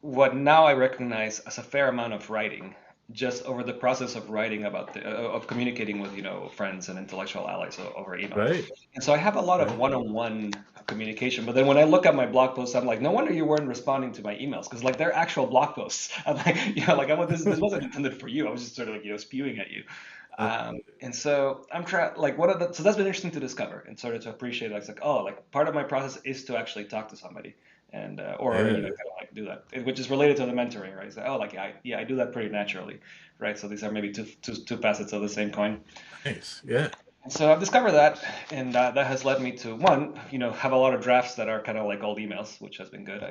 Speaker 2: what now I recognize as a fair amount of writing, just over the process of writing about of communicating with friends and intellectual allies over email.
Speaker 1: right,
Speaker 2: And so I have a lot of
Speaker 1: right.
Speaker 2: one-on-one communication. But then when I look at my blog posts, I'm like, no wonder you weren't responding to my emails, because like they're actual blog posts. I'm like, like this wasn't intended for you. I was just sort of like spewing at you.
Speaker 1: Uh,
Speaker 2: And so I'm trying like what are the so that's been interesting to discover and sort of to appreciate like oh like part of my process is to actually talk to somebody and or
Speaker 1: yeah,
Speaker 2: kind of like do that which is related to the mentoring, right? So, oh like I do that pretty naturally, right? So these are maybe two facets of the same coin.
Speaker 1: nice. Yeah,
Speaker 2: And so I've discovered that, and that has led me to one, have a lot of drafts that are kind of like old emails, which has been good.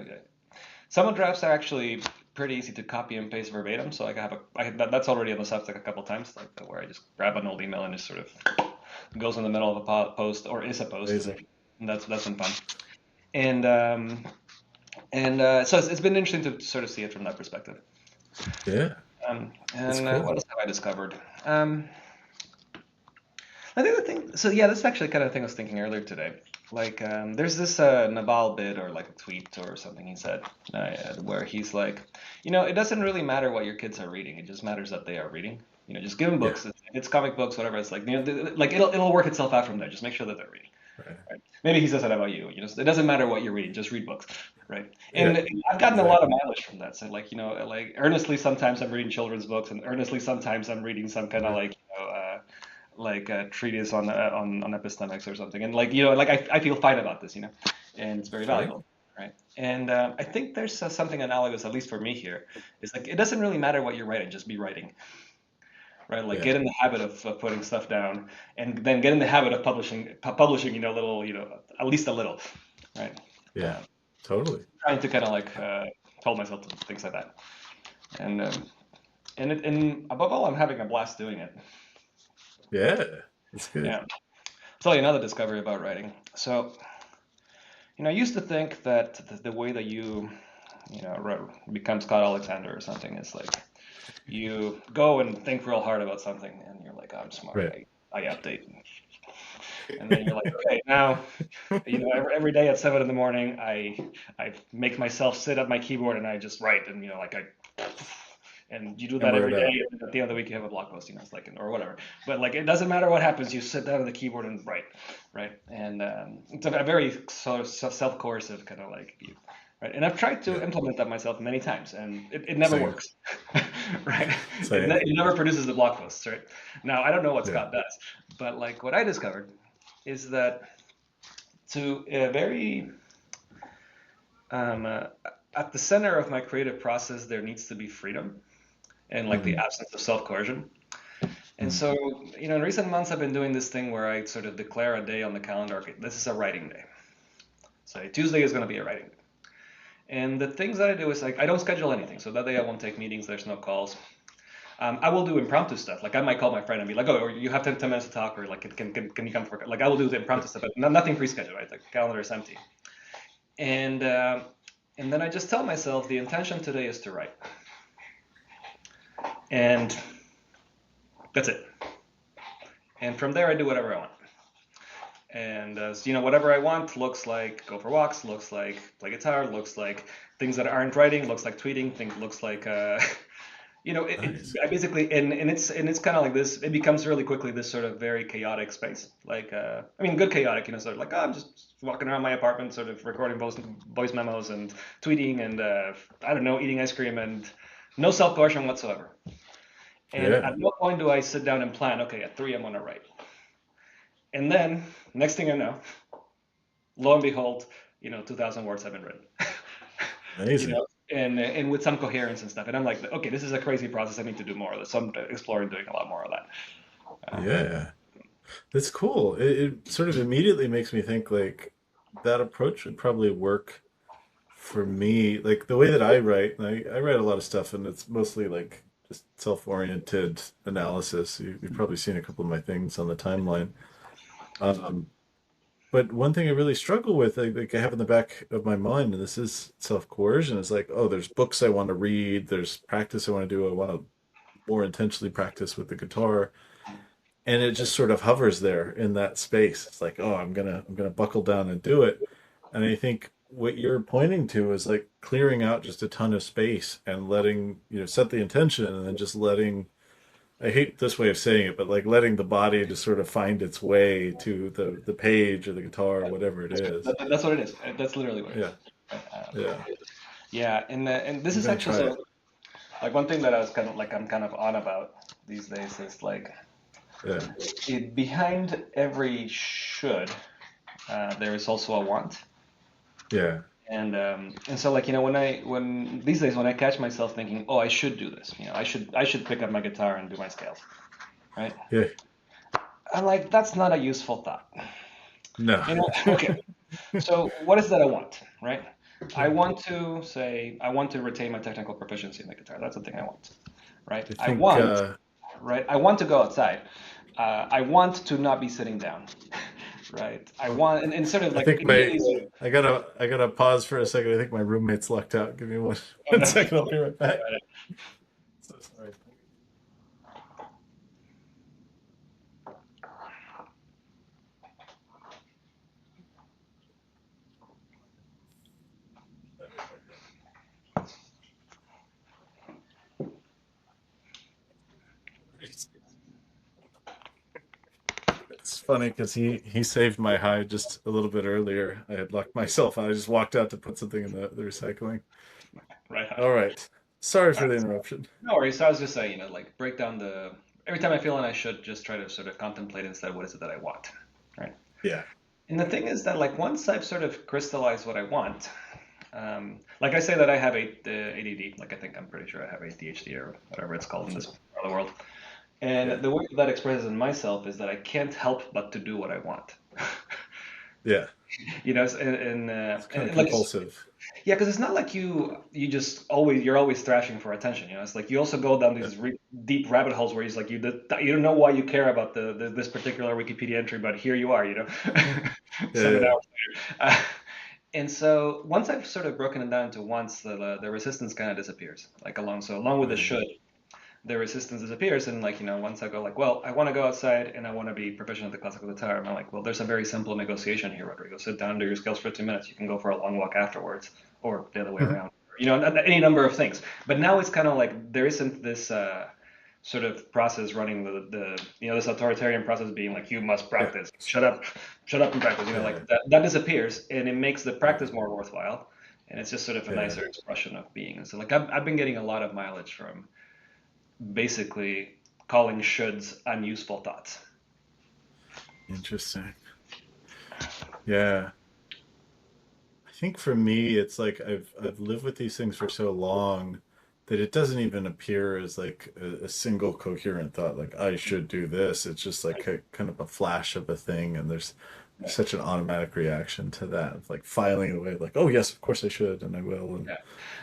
Speaker 2: Some of the drafts are actually pretty easy to copy and paste verbatim, so like that's already on the Substack a couple times, like where I just grab an old email and just sort of goes in the middle of a post or is a post,
Speaker 1: amazing.
Speaker 2: and that's been fun. And so it's been interesting to sort of see it from that perspective.
Speaker 1: Yeah, that's
Speaker 2: And what
Speaker 1: cool.
Speaker 2: else have I discovered? I think the thing, so yeah, this is actually kind of thing I was thinking earlier today. Like, there's this Naval bit or like a tweet or something he said, where he's like, it doesn't really matter what your kids are reading. It just matters that they are reading. Just give them
Speaker 1: Yeah,
Speaker 2: books. It's comic books, whatever. It's like, like it'll work itself out from there. Just make sure that they're reading.
Speaker 1: right.
Speaker 2: Right? Maybe he says that about you. It doesn't matter what you're reading. Just read books. Right?
Speaker 1: Yeah,
Speaker 2: And I've gotten a lot of
Speaker 1: exactly.
Speaker 2: mileage from that. So like, like earnestly sometimes I'm reading children's books, and earnestly sometimes I'm reading some kind of
Speaker 1: Yeah,
Speaker 2: like a treatise on epistemics or something, and like like I feel fine about this, and it's very
Speaker 1: sure.
Speaker 2: valuable, right? And I think there's something analogous, at least for me here, is like it doesn't really matter what you're writing, just be writing, right? Like
Speaker 1: Yeah,
Speaker 2: get in the habit of putting stuff down, and then get in the habit of publishing, little, at least a little, right?
Speaker 1: yeah,
Speaker 2: Uh,
Speaker 1: totally.
Speaker 2: Trying to kind of like tell myself things like that, and and above all, I'm having a blast doing it.
Speaker 1: Yeah, that's good.
Speaker 2: Yeah. I'll tell you another discovery about writing. So, I used to think that the way that become Scott Alexander or something is like you go and think real hard about something, and you're like, oh, I'm smart.
Speaker 1: Right.
Speaker 2: I update, and then you're like, okay, now, every day at 7 in the morning, I make myself sit at my keyboard and I just write, and like and you do that
Speaker 1: Hammer
Speaker 2: every
Speaker 1: it
Speaker 2: day,
Speaker 1: out.
Speaker 2: and at the end of the week you have a blog post, it's like, or whatever. But like, it doesn't matter what happens, you sit down at the keyboard and write, right? And it's a very sort of self-coercive kind of like, right? And I've tried to
Speaker 1: Yeah,
Speaker 2: implement that myself many times, and it never
Speaker 1: same,
Speaker 2: works, right?
Speaker 1: same.
Speaker 2: It never produces the blog posts, right? Now I don't know what
Speaker 1: Yeah.
Speaker 2: Scott does, but like what I discovered is that to a very uh, at the center of my creative process, there needs to be freedom and like the
Speaker 1: Mm,
Speaker 2: absence of self-coercion. And
Speaker 1: mm,
Speaker 2: so, in recent months, I've been doing this thing where I sort of declare a day on the calendar. Okay, this is a writing day. So Tuesday is going to be a writing day. And the things that I do is like I don't schedule anything. So that day I won't take meetings. There's no calls. I will do impromptu stuff. Like I might call my friend and be like, "Oh, or you have 10 minutes to talk," or like, "Can you come for?" Like I will do the
Speaker 1: yeah.
Speaker 2: impromptu stuff, but nothing pre-scheduled. Right? Like the calendar is empty. And uh, and then I just tell myself the intention today is to write, and that's it. And from there, I do whatever I want. And whatever I want looks like go for walks, looks like play guitar, looks like things that aren't writing, looks like tweeting, things looks like
Speaker 1: Nice.
Speaker 2: I basically and it's kind of like this. It becomes really quickly this sort of very chaotic space. Like I mean, good chaotic, sort of like I'm just walking around my apartment, sort of recording voice memos and tweeting and I don't know, eating ice cream and no self coercion whatsoever. And
Speaker 1: Yeah.
Speaker 2: at no point do I sit down and plan. Okay, at 3 I'm gonna write. And then next thing I know, lo and behold, 2,000 words have been written. you
Speaker 1: Amazing.
Speaker 2: know, and with some coherence and stuff. And I'm like, okay, this is a crazy process. I need to do more of this. So I'm exploring doing a lot more of that.
Speaker 1: Yeah. That's cool. It sort of immediately makes me think like that approach would probably work for me. Like the way that I write, I write a lot of stuff and it's mostly like just self-oriented analysis. You've probably seen a couple of my things on the timeline. Um, but one thing I really struggle with, like I have in the back of my mind, and this is self-coercion, is like, oh, there's books I want to read, there's practice I want to do, I want to more intentionally practice with the guitar, and it just sort of hovers there in that space. It's like, oh, I'm gonna buckle down and do it. And I think what you're pointing to is like clearing out just a ton of space and letting, set the intention and then just letting, I hate this way of saying it, but like letting the body just sort of find its way to the page or the guitar or whatever it is.
Speaker 2: That's what it is. That's literally what it is.
Speaker 1: Yeah. Yeah.
Speaker 2: Yeah, and this
Speaker 1: I'm
Speaker 2: is
Speaker 1: gonna
Speaker 2: actually
Speaker 1: try
Speaker 2: so
Speaker 1: it.
Speaker 2: like one thing that I was kind of like I'm kind of on about these days is like
Speaker 1: Yeah.
Speaker 2: behind every should there is also a want.
Speaker 1: Yeah.
Speaker 2: And so like when these days when I catch myself thinking, oh, I should do this, I should pick up my guitar and do my scales, right?
Speaker 1: Yeah.
Speaker 2: I'm like, that's not a useful thought.
Speaker 1: No.
Speaker 2: Okay. So what is that I want, right? I
Speaker 1: Yeah.
Speaker 2: want to say I want to retain my technical proficiency in the guitar. That's the thing I want, right?
Speaker 1: I
Speaker 2: I
Speaker 1: think
Speaker 2: want, right? I want to go outside. I want to not be sitting down, right? I want and sort of
Speaker 1: I
Speaker 2: like
Speaker 1: think my
Speaker 2: immediately.
Speaker 1: I gotta pause for a second. I think my roommate's locked out. Give me one
Speaker 2: Oh
Speaker 1: one
Speaker 2: no.
Speaker 1: second. I'll be right back. So sorry. It's funny because he saved my hide just a little bit earlier. I had locked myself out. I just walked out to put something in the recycling.
Speaker 2: Right on.
Speaker 1: All right. Sorry
Speaker 2: All
Speaker 1: for the
Speaker 2: right.
Speaker 1: interruption.
Speaker 2: No worries. So I was just saying, like break down the every time I feel and I should just try to sort of contemplate instead what is it that I want, right?
Speaker 1: Yeah.
Speaker 2: And the thing is that like once I've sort of crystallized what I want, like I say that I have ADD, like I think I'm pretty sure I have ADHD or whatever it's called in this
Speaker 1: Sure.
Speaker 2: part of the world.
Speaker 1: Yeah.
Speaker 2: And the way that expresses in myself is that I can't help but to do what I want.
Speaker 1: Yeah.
Speaker 2: And
Speaker 1: It's kind of
Speaker 2: like
Speaker 1: compulsive.
Speaker 2: yeah, because it's not like you just always you're always thrashing for attention. It's like you also go down
Speaker 1: Yeah.
Speaker 2: these deep rabbit holes where it's like you don't know why you care about this particular Wikipedia entry, but here you are,
Speaker 1: Yeah.
Speaker 2: 7 hours later. And so once I've sort of broken it down into wants, the resistance kind of disappears. Like along with the
Speaker 1: Yeah.
Speaker 2: should, the resistance disappears, and like once I go like, well, I want to go outside and I want to be proficient at the classical guitar. I'm like, well, there's a very simple negotiation here, Rodrigo. Sit down, do your scales for 2 minutes. You can go for a long walk afterwards, or the other way around. Any number of things. But now it's kind of like there isn't this sort of process running the this authoritarian process being like you must
Speaker 1: Yeah.
Speaker 2: practice. Shut up and practice.
Speaker 1: Yeah.
Speaker 2: Like that disappears, and it makes the
Speaker 1: Yeah.
Speaker 2: practice more worthwhile. And it's just sort of a
Speaker 1: Yeah.
Speaker 2: nicer expression of being. And so like I've been getting a lot of mileage from basically calling shoulds unuseful thoughts.
Speaker 1: Interesting. Yeah. I think for me, it's like I've lived with these things for so long that it doesn't even appear as like a single coherent thought. Like I should do this. It's just like a kind of a flash of a thing, and there's such an automatic reaction to that. It's like filing it away, like oh yes, of course I should, and I will, and
Speaker 2: Yeah,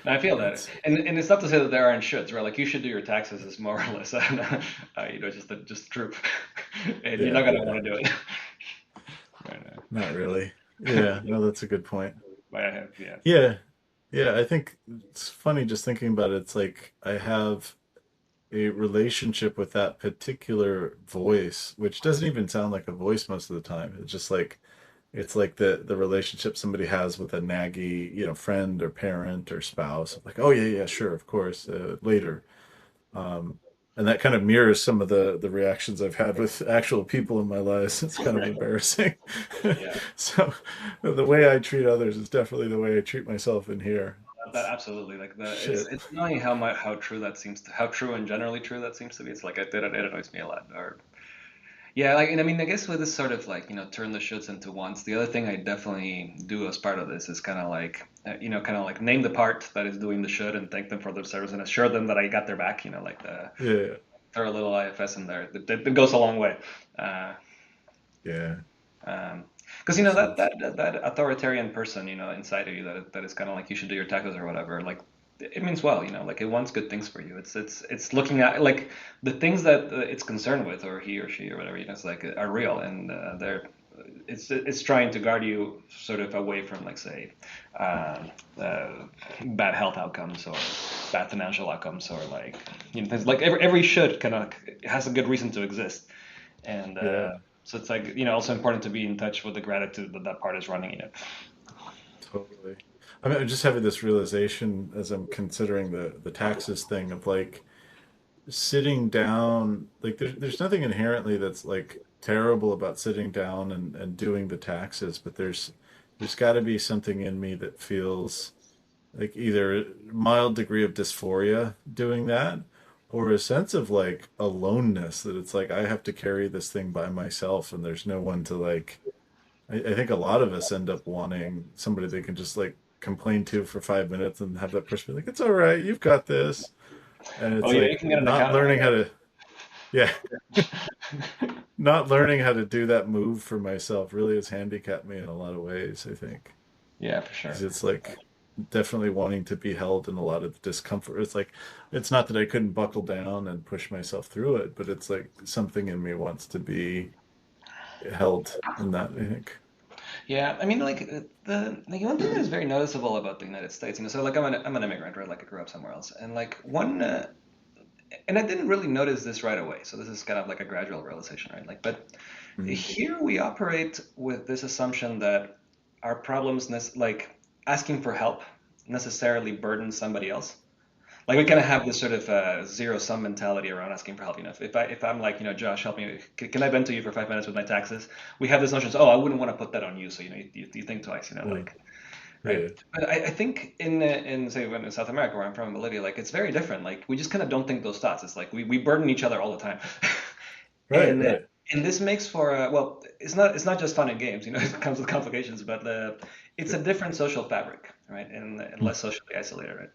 Speaker 2: and I feel that,
Speaker 1: it's
Speaker 2: and it's not to say that there aren't shoulds, right? Like you should do your taxes is more or less, just the truth, and you're not
Speaker 1: yeah,
Speaker 2: gonna want to do it. Right,
Speaker 1: not really. Yeah, no, that's a good point.
Speaker 2: but I have, yeah,
Speaker 1: Yeah, yeah, I think it's funny just thinking about it. It's like I have a relationship with that particular voice, which doesn't even sound like a voice most of the time. It's like the relationship somebody has with a naggy, friend or parent or spouse. Like, oh yeah, yeah, sure, of course, later. Um, and that kind of mirrors some of the reactions I've had with actual people in my lives. It's kind of embarrassing.
Speaker 2: yeah.
Speaker 1: So the way I treat others is definitely the way I treat myself in here.
Speaker 2: That
Speaker 1: It's
Speaker 2: absolutely like it's
Speaker 1: shit.
Speaker 2: it's annoying how true that seems to how true and generally true that seems to be. It's like it annoys me a lot. Or Yeah, like, and I mean, I guess with this sort of like, turn the shoulds into wants, the other thing I definitely do as part of this is kind of like, kind of like name the part that is doing the should and thank them for their service and assure them that I got their back, like
Speaker 1: Yeah,
Speaker 2: throw a little IFS in there. That goes a long way. Uh,
Speaker 1: yeah.
Speaker 2: because
Speaker 1: So
Speaker 2: that authoritarian person, inside of you that is kind of like you should do your taxes or whatever, like it means well, like it wants good things for you. It's looking at like the things that it's concerned with, or he or she or whatever, it's like are real, and it's trying to guard you sort of away from like say uh, bad health outcomes or bad financial outcomes or like things like every should kind of has a good reason to exist. And
Speaker 1: yeah,
Speaker 2: so it's like, also important to be in touch with the gratitude that that part is running in it.
Speaker 1: totally. I mean, I'm just having this realization as I'm considering the taxes thing of like sitting down. Like, there's nothing inherently that's like terrible about sitting down and doing the taxes, but there's got to be something in me that feels like either a mild degree of dysphoria doing that or a sense of like aloneness that it's like I have to carry this thing by myself and there's no one to like I think a lot of us end up wanting somebody they can just like complain to for 5 minutes and have that person be like, it's all right, you've got this. And
Speaker 2: Well,
Speaker 1: it's
Speaker 2: you
Speaker 1: like
Speaker 2: can get an accountant.
Speaker 1: yeah, not learning how to do that move for myself really has handicapped me in a lot of ways, I think.
Speaker 2: Yeah, for sure.
Speaker 1: Because it's like definitely wanting to be held in a lot of the discomfort. It's like it's not that I couldn't buckle down and push myself through it, but it's like something in me wants to be held in that, I think.
Speaker 2: Yeah, I mean, like the one thing that is very noticeable about the United States, so like I'm an immigrant, right? Like I grew up somewhere else, and like and I didn't really notice this right away. So this is kind of like a gradual realization, right? Like, but
Speaker 1: Mm.
Speaker 2: here we operate with this assumption that our problems, like asking for help, necessarily burden somebody else. Like we kind of have this sort of zero sum mentality around asking for help. If I'm like, Josh, help me. Can I vent to you for 5 minutes with my taxes? We have this notion, oh, I wouldn't want to put that on you. So you think twice.
Speaker 1: Yeah.
Speaker 2: Like right.
Speaker 1: Yeah.
Speaker 2: But I think in say when in South America where I'm from in Bolivia, like it's very different. Like we just kind of don't think those thoughts. It's like we burden each other all the time,
Speaker 1: Right,
Speaker 2: and
Speaker 1: right.
Speaker 2: and this makes for well, it's not just fun and games. It comes with complications, but it's a different social fabric, right, and less socially isolated, right?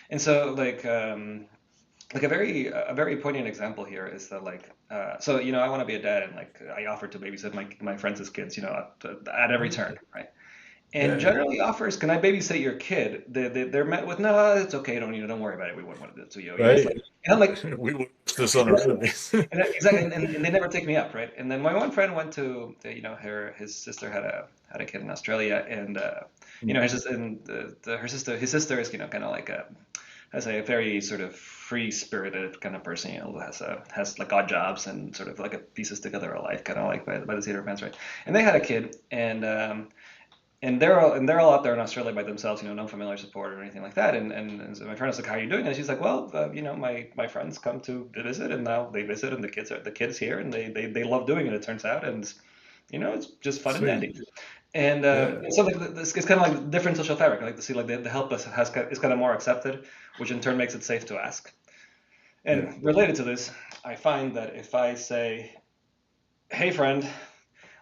Speaker 2: And so like a very poignant example here is that like so I want to be a dad and like I offered to babysit my friends' kids at every
Speaker 1: Oh,
Speaker 2: turn, right? And
Speaker 1: yeah, yeah.
Speaker 2: generally offers, can I babysit your kid? They're met with, no, it's okay, don't worry about it. We wouldn't want to do it to you. It's like,
Speaker 1: Right.
Speaker 2: and I'm like,
Speaker 1: We would wish this on our enemies.
Speaker 2: exactly, and they never take me up, right? And then my one friend went to, his sister had a kid in Australia, and
Speaker 1: Mm.
Speaker 2: his and his sister is, kind of like has a very sort of free spirited kind of person, has like odd jobs and sort of like a pieces together a life, kind of like by the seat of her pants, right? And they had a kid, and they're all out there in Australia by themselves, no familiar support or anything like that. And so my friend was like, "How are you doing?" And she's like, "Well, my friends come to visit, and now they visit, and the kids here, and they love doing it. It turns out, and it's just fun and
Speaker 1: Sweet.
Speaker 2: dandy." And
Speaker 1: Yeah.
Speaker 2: so like this, it's kind of like different social fabric. I like to see like the help is kind of more accepted, which in turn makes it safe to ask.
Speaker 1: Yeah.
Speaker 2: And related to this, I find that if I say, "Hey, friend,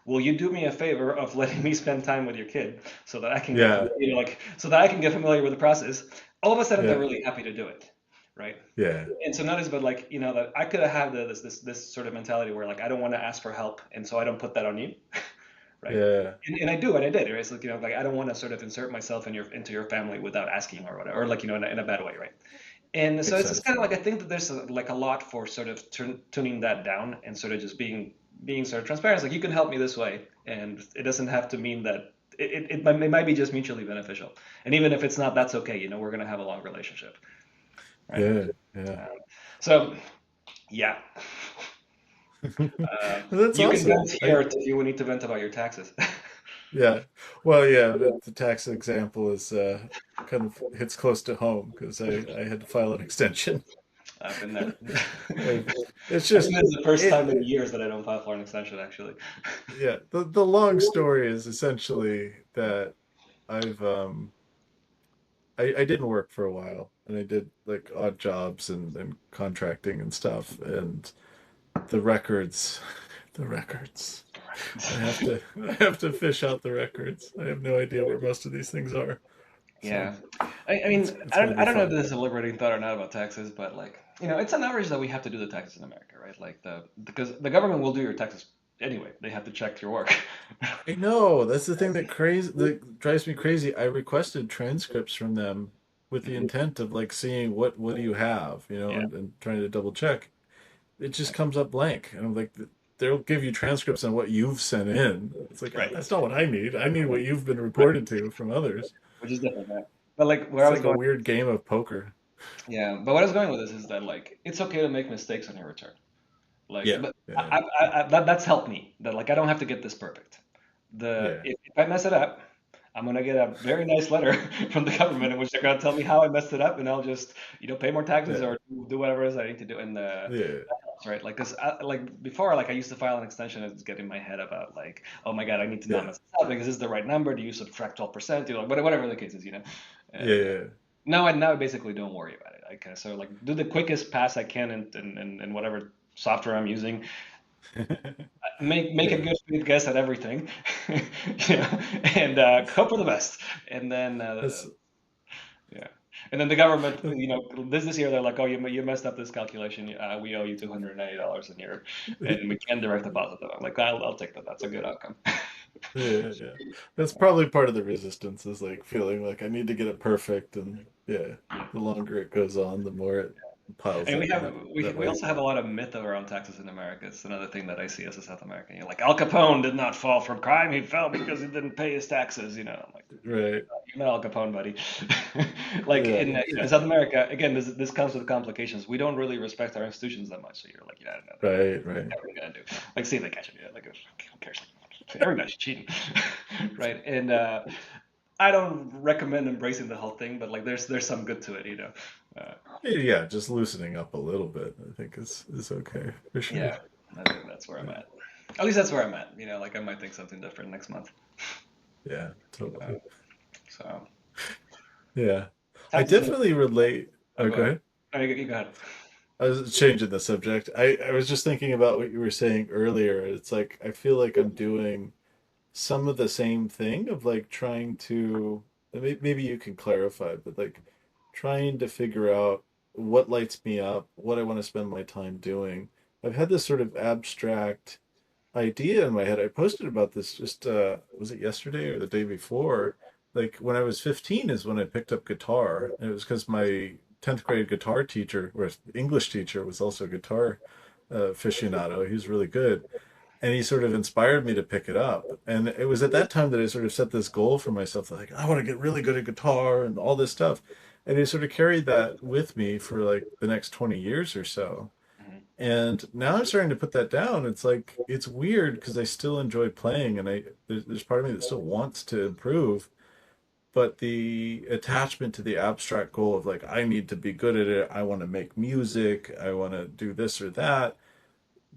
Speaker 2: will you do me a favor of letting me spend time with your kid so that I can get
Speaker 1: Yeah.
Speaker 2: familiar, like so that I can get familiar with the process?" All of a sudden, they're
Speaker 1: Yeah.
Speaker 2: really happy to do it, right?
Speaker 1: Yeah.
Speaker 2: And so notice, but like that I could have had this sort of mentality where like I don't want to ask for help, and so I don't put that on you, right?
Speaker 1: Yeah.
Speaker 2: And I do, and I did, right? It's like like I don't want to sort of insert myself into your family without asking or whatever, or like in a bad way, right? And so
Speaker 1: Makes
Speaker 2: it's just
Speaker 1: sense.
Speaker 2: kind of like I think that there's like a lot for sort of tuning that down and sort of just being sort of transparent. It's like you can help me this way, and it doesn't have to mean that it might be just mutually beneficial. And even if it's not, that's okay. We're gonna have a long relationship, right?
Speaker 1: Yeah. Yeah.
Speaker 2: Um, so yeah,
Speaker 1: That's
Speaker 2: you can
Speaker 1: awesome.
Speaker 2: vent here if you need to vent about your taxes.
Speaker 1: Yeah. Well, yeah, the tax example is kind of hits close to home because I had to file an extension.
Speaker 2: I've been there.
Speaker 1: Uh, It's
Speaker 2: I think
Speaker 1: just
Speaker 2: this is the first time in
Speaker 1: it
Speaker 2: years that I don't file for an extension, actually.
Speaker 1: yeah, the long story is essentially that I've I didn't work for a while and I did like odd jobs and contracting and stuff and the records The records. I have to I have to fish out the records. I have no idea where most of these things are. So
Speaker 2: Yeah, I mean,
Speaker 1: it's gonna
Speaker 2: I
Speaker 1: be
Speaker 2: don't know if
Speaker 1: fun.
Speaker 2: this is a liberating thought or not about taxes, but like, it's an average that we have to do the taxes in America, right? Like because the government will do your taxes anyway. They have to check your work.
Speaker 1: I know that's the thing that drives me crazy. I requested transcripts from them with the
Speaker 2: Mhm.
Speaker 1: intent of like seeing what do you have,
Speaker 2: Yeah,
Speaker 1: and trying to double check. It just comes up blank, and I'm like, they'll give you transcripts on what you've sent in. It's like
Speaker 2: right.
Speaker 1: that's not what I need. I need what you've been reported to from others.
Speaker 2: Which is different, right? But like where I
Speaker 1: It's
Speaker 2: was
Speaker 1: like a
Speaker 2: going,
Speaker 1: weird game of poker.
Speaker 2: yeah. But what I was going with this is that like it's okay to make mistakes on your return. Like,
Speaker 1: Yeah,
Speaker 2: but
Speaker 1: yeah,
Speaker 2: that's helped me. That like I don't have to get this perfect.
Speaker 1: yeah,
Speaker 2: If I mess it up, I'm gonna get a very nice letter from the government in which they're gonna tell me how I messed it up, and I'll just pay more taxes
Speaker 1: yeah,
Speaker 2: or do whatever it is I need to do. And
Speaker 1: yeah,
Speaker 2: right, like because like before, like I used to file an extension and just get in my head about like, oh my god, I need to not
Speaker 1: yeah,
Speaker 2: mess this up because this is the right number. Do you subtract 12%? Do you like whatever the case is, And
Speaker 1: yeah,
Speaker 2: now I basically don't worry about it. I kind of sort of like do the quickest pass I can in whatever software I'm using,
Speaker 1: yeah.
Speaker 2: make a
Speaker 1: Yeah.
Speaker 2: good faith guess at everything, and hope for the best. And then
Speaker 1: That's
Speaker 2: yeah, and then the government, this year they're like, oh, you messed up this calculation. We owe you $290 in your, and we can direct deposit them. I'm like, I'll take that. That's a good outcome.
Speaker 1: yeah, yeah. That's probably part of the resistance is like feeling like I need to get it perfect, and yeah, the longer it goes on, the more it piles
Speaker 2: And
Speaker 1: up that
Speaker 2: we
Speaker 1: way.
Speaker 2: also have a lot of myth around taxes in America. It's another thing that I see as a South American. You're like, Al Capone did not fall for crime. He fell because he didn't pay his taxes. I'm like,
Speaker 1: Right.
Speaker 2: you met Al Capone, buddy. Like
Speaker 1: Yeah.
Speaker 2: in South America, again, this comes with complications. We don't really respect our institutions that much. So you're like, I don't know,
Speaker 1: Right. Right.
Speaker 2: what are we gonna do? Like, see if they catch him. Like, who cares? Everybody's cheating, right? And I don't recommend embracing the whole thing, but like, there's some good to it. Uh,
Speaker 1: Yeah. Just loosening up a little bit, I think is okay for sure.
Speaker 2: yeah, I think that's where I'm at. At least that's where I'm at. Like, I might think something different next month.
Speaker 1: Yeah.
Speaker 2: Uh,
Speaker 1: Totally.
Speaker 2: so
Speaker 1: Yeah. I
Speaker 2: taxes in.
Speaker 1: definitely relate.
Speaker 2: Oh,
Speaker 1: Oh,
Speaker 2: go
Speaker 1: go
Speaker 2: ahead.
Speaker 1: ahead.
Speaker 2: No, you go ahead.
Speaker 1: I was changing the subject. I was just thinking about what you were saying earlier. It's like I feel like I'm doing some of the same thing of like trying to maybe you can clarify, but like trying to figure out what lights me up, what I want to spend my time doing. I've had this sort of abstract idea in my head. I posted about this just was it yesterday or the day before? Like when I was 15 is when I picked up guitar. And it was because my 10th grade guitar teacher or English teacher was also a guitar aficionado. He was really good, and he sort of inspired me to pick it up. And it was at that time that I sort of set this goal for myself, like I want to get really good at guitar and all this stuff. And he sort of carried that with me for like the next 20 years or so.
Speaker 2: Mhm.
Speaker 1: And now I'm starting to put that down. It's like it's weird because I still enjoy playing, and there's part of me that still wants to improve, but the attachment to the abstract goal of like I need to be good at it, I want to make music, I want to do this or that,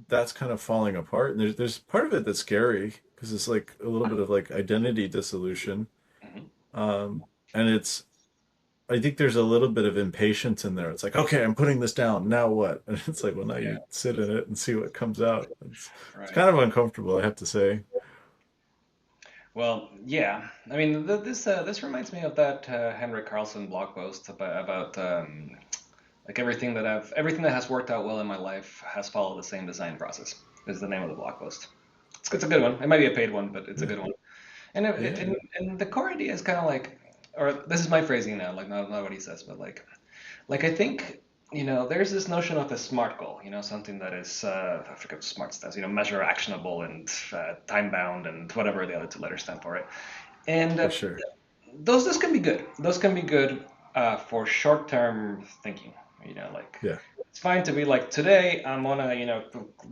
Speaker 1: that's kind of falling apart. And there's part of it that's scary because it's like a little bit of like identity dissolution.
Speaker 2: Mhm.
Speaker 1: Um, and I think there's a little bit of impatience in there. It's like, okay, I'm putting this down. Now what? And it's like, well, now
Speaker 2: Yeah,
Speaker 1: you sit in it and see what comes out. It's
Speaker 2: right.
Speaker 1: kind of uncomfortable, I have to say.
Speaker 2: Well, yeah. I mean, this reminds me of that Henrik Carlson blog post about like everything that has worked out well in my life has followed the same design process. Is the name of the blog post. It's a good one. It might be a paid one, but it's a
Speaker 1: Yeah,
Speaker 2: good one. And
Speaker 1: yeah,
Speaker 2: and the core idea is kind of like, or this is my phrasing now, like not what he says, but like I think there's this notion of a SMART goal, something that is I forget what SMART stands, measure, actionable, and time bound, and whatever the other two letters stand for, right? And
Speaker 1: for sure.
Speaker 2: those can be good. Those can be good for short term thinking. Like
Speaker 1: Yeah,
Speaker 2: it's fine to be like today I'm gonna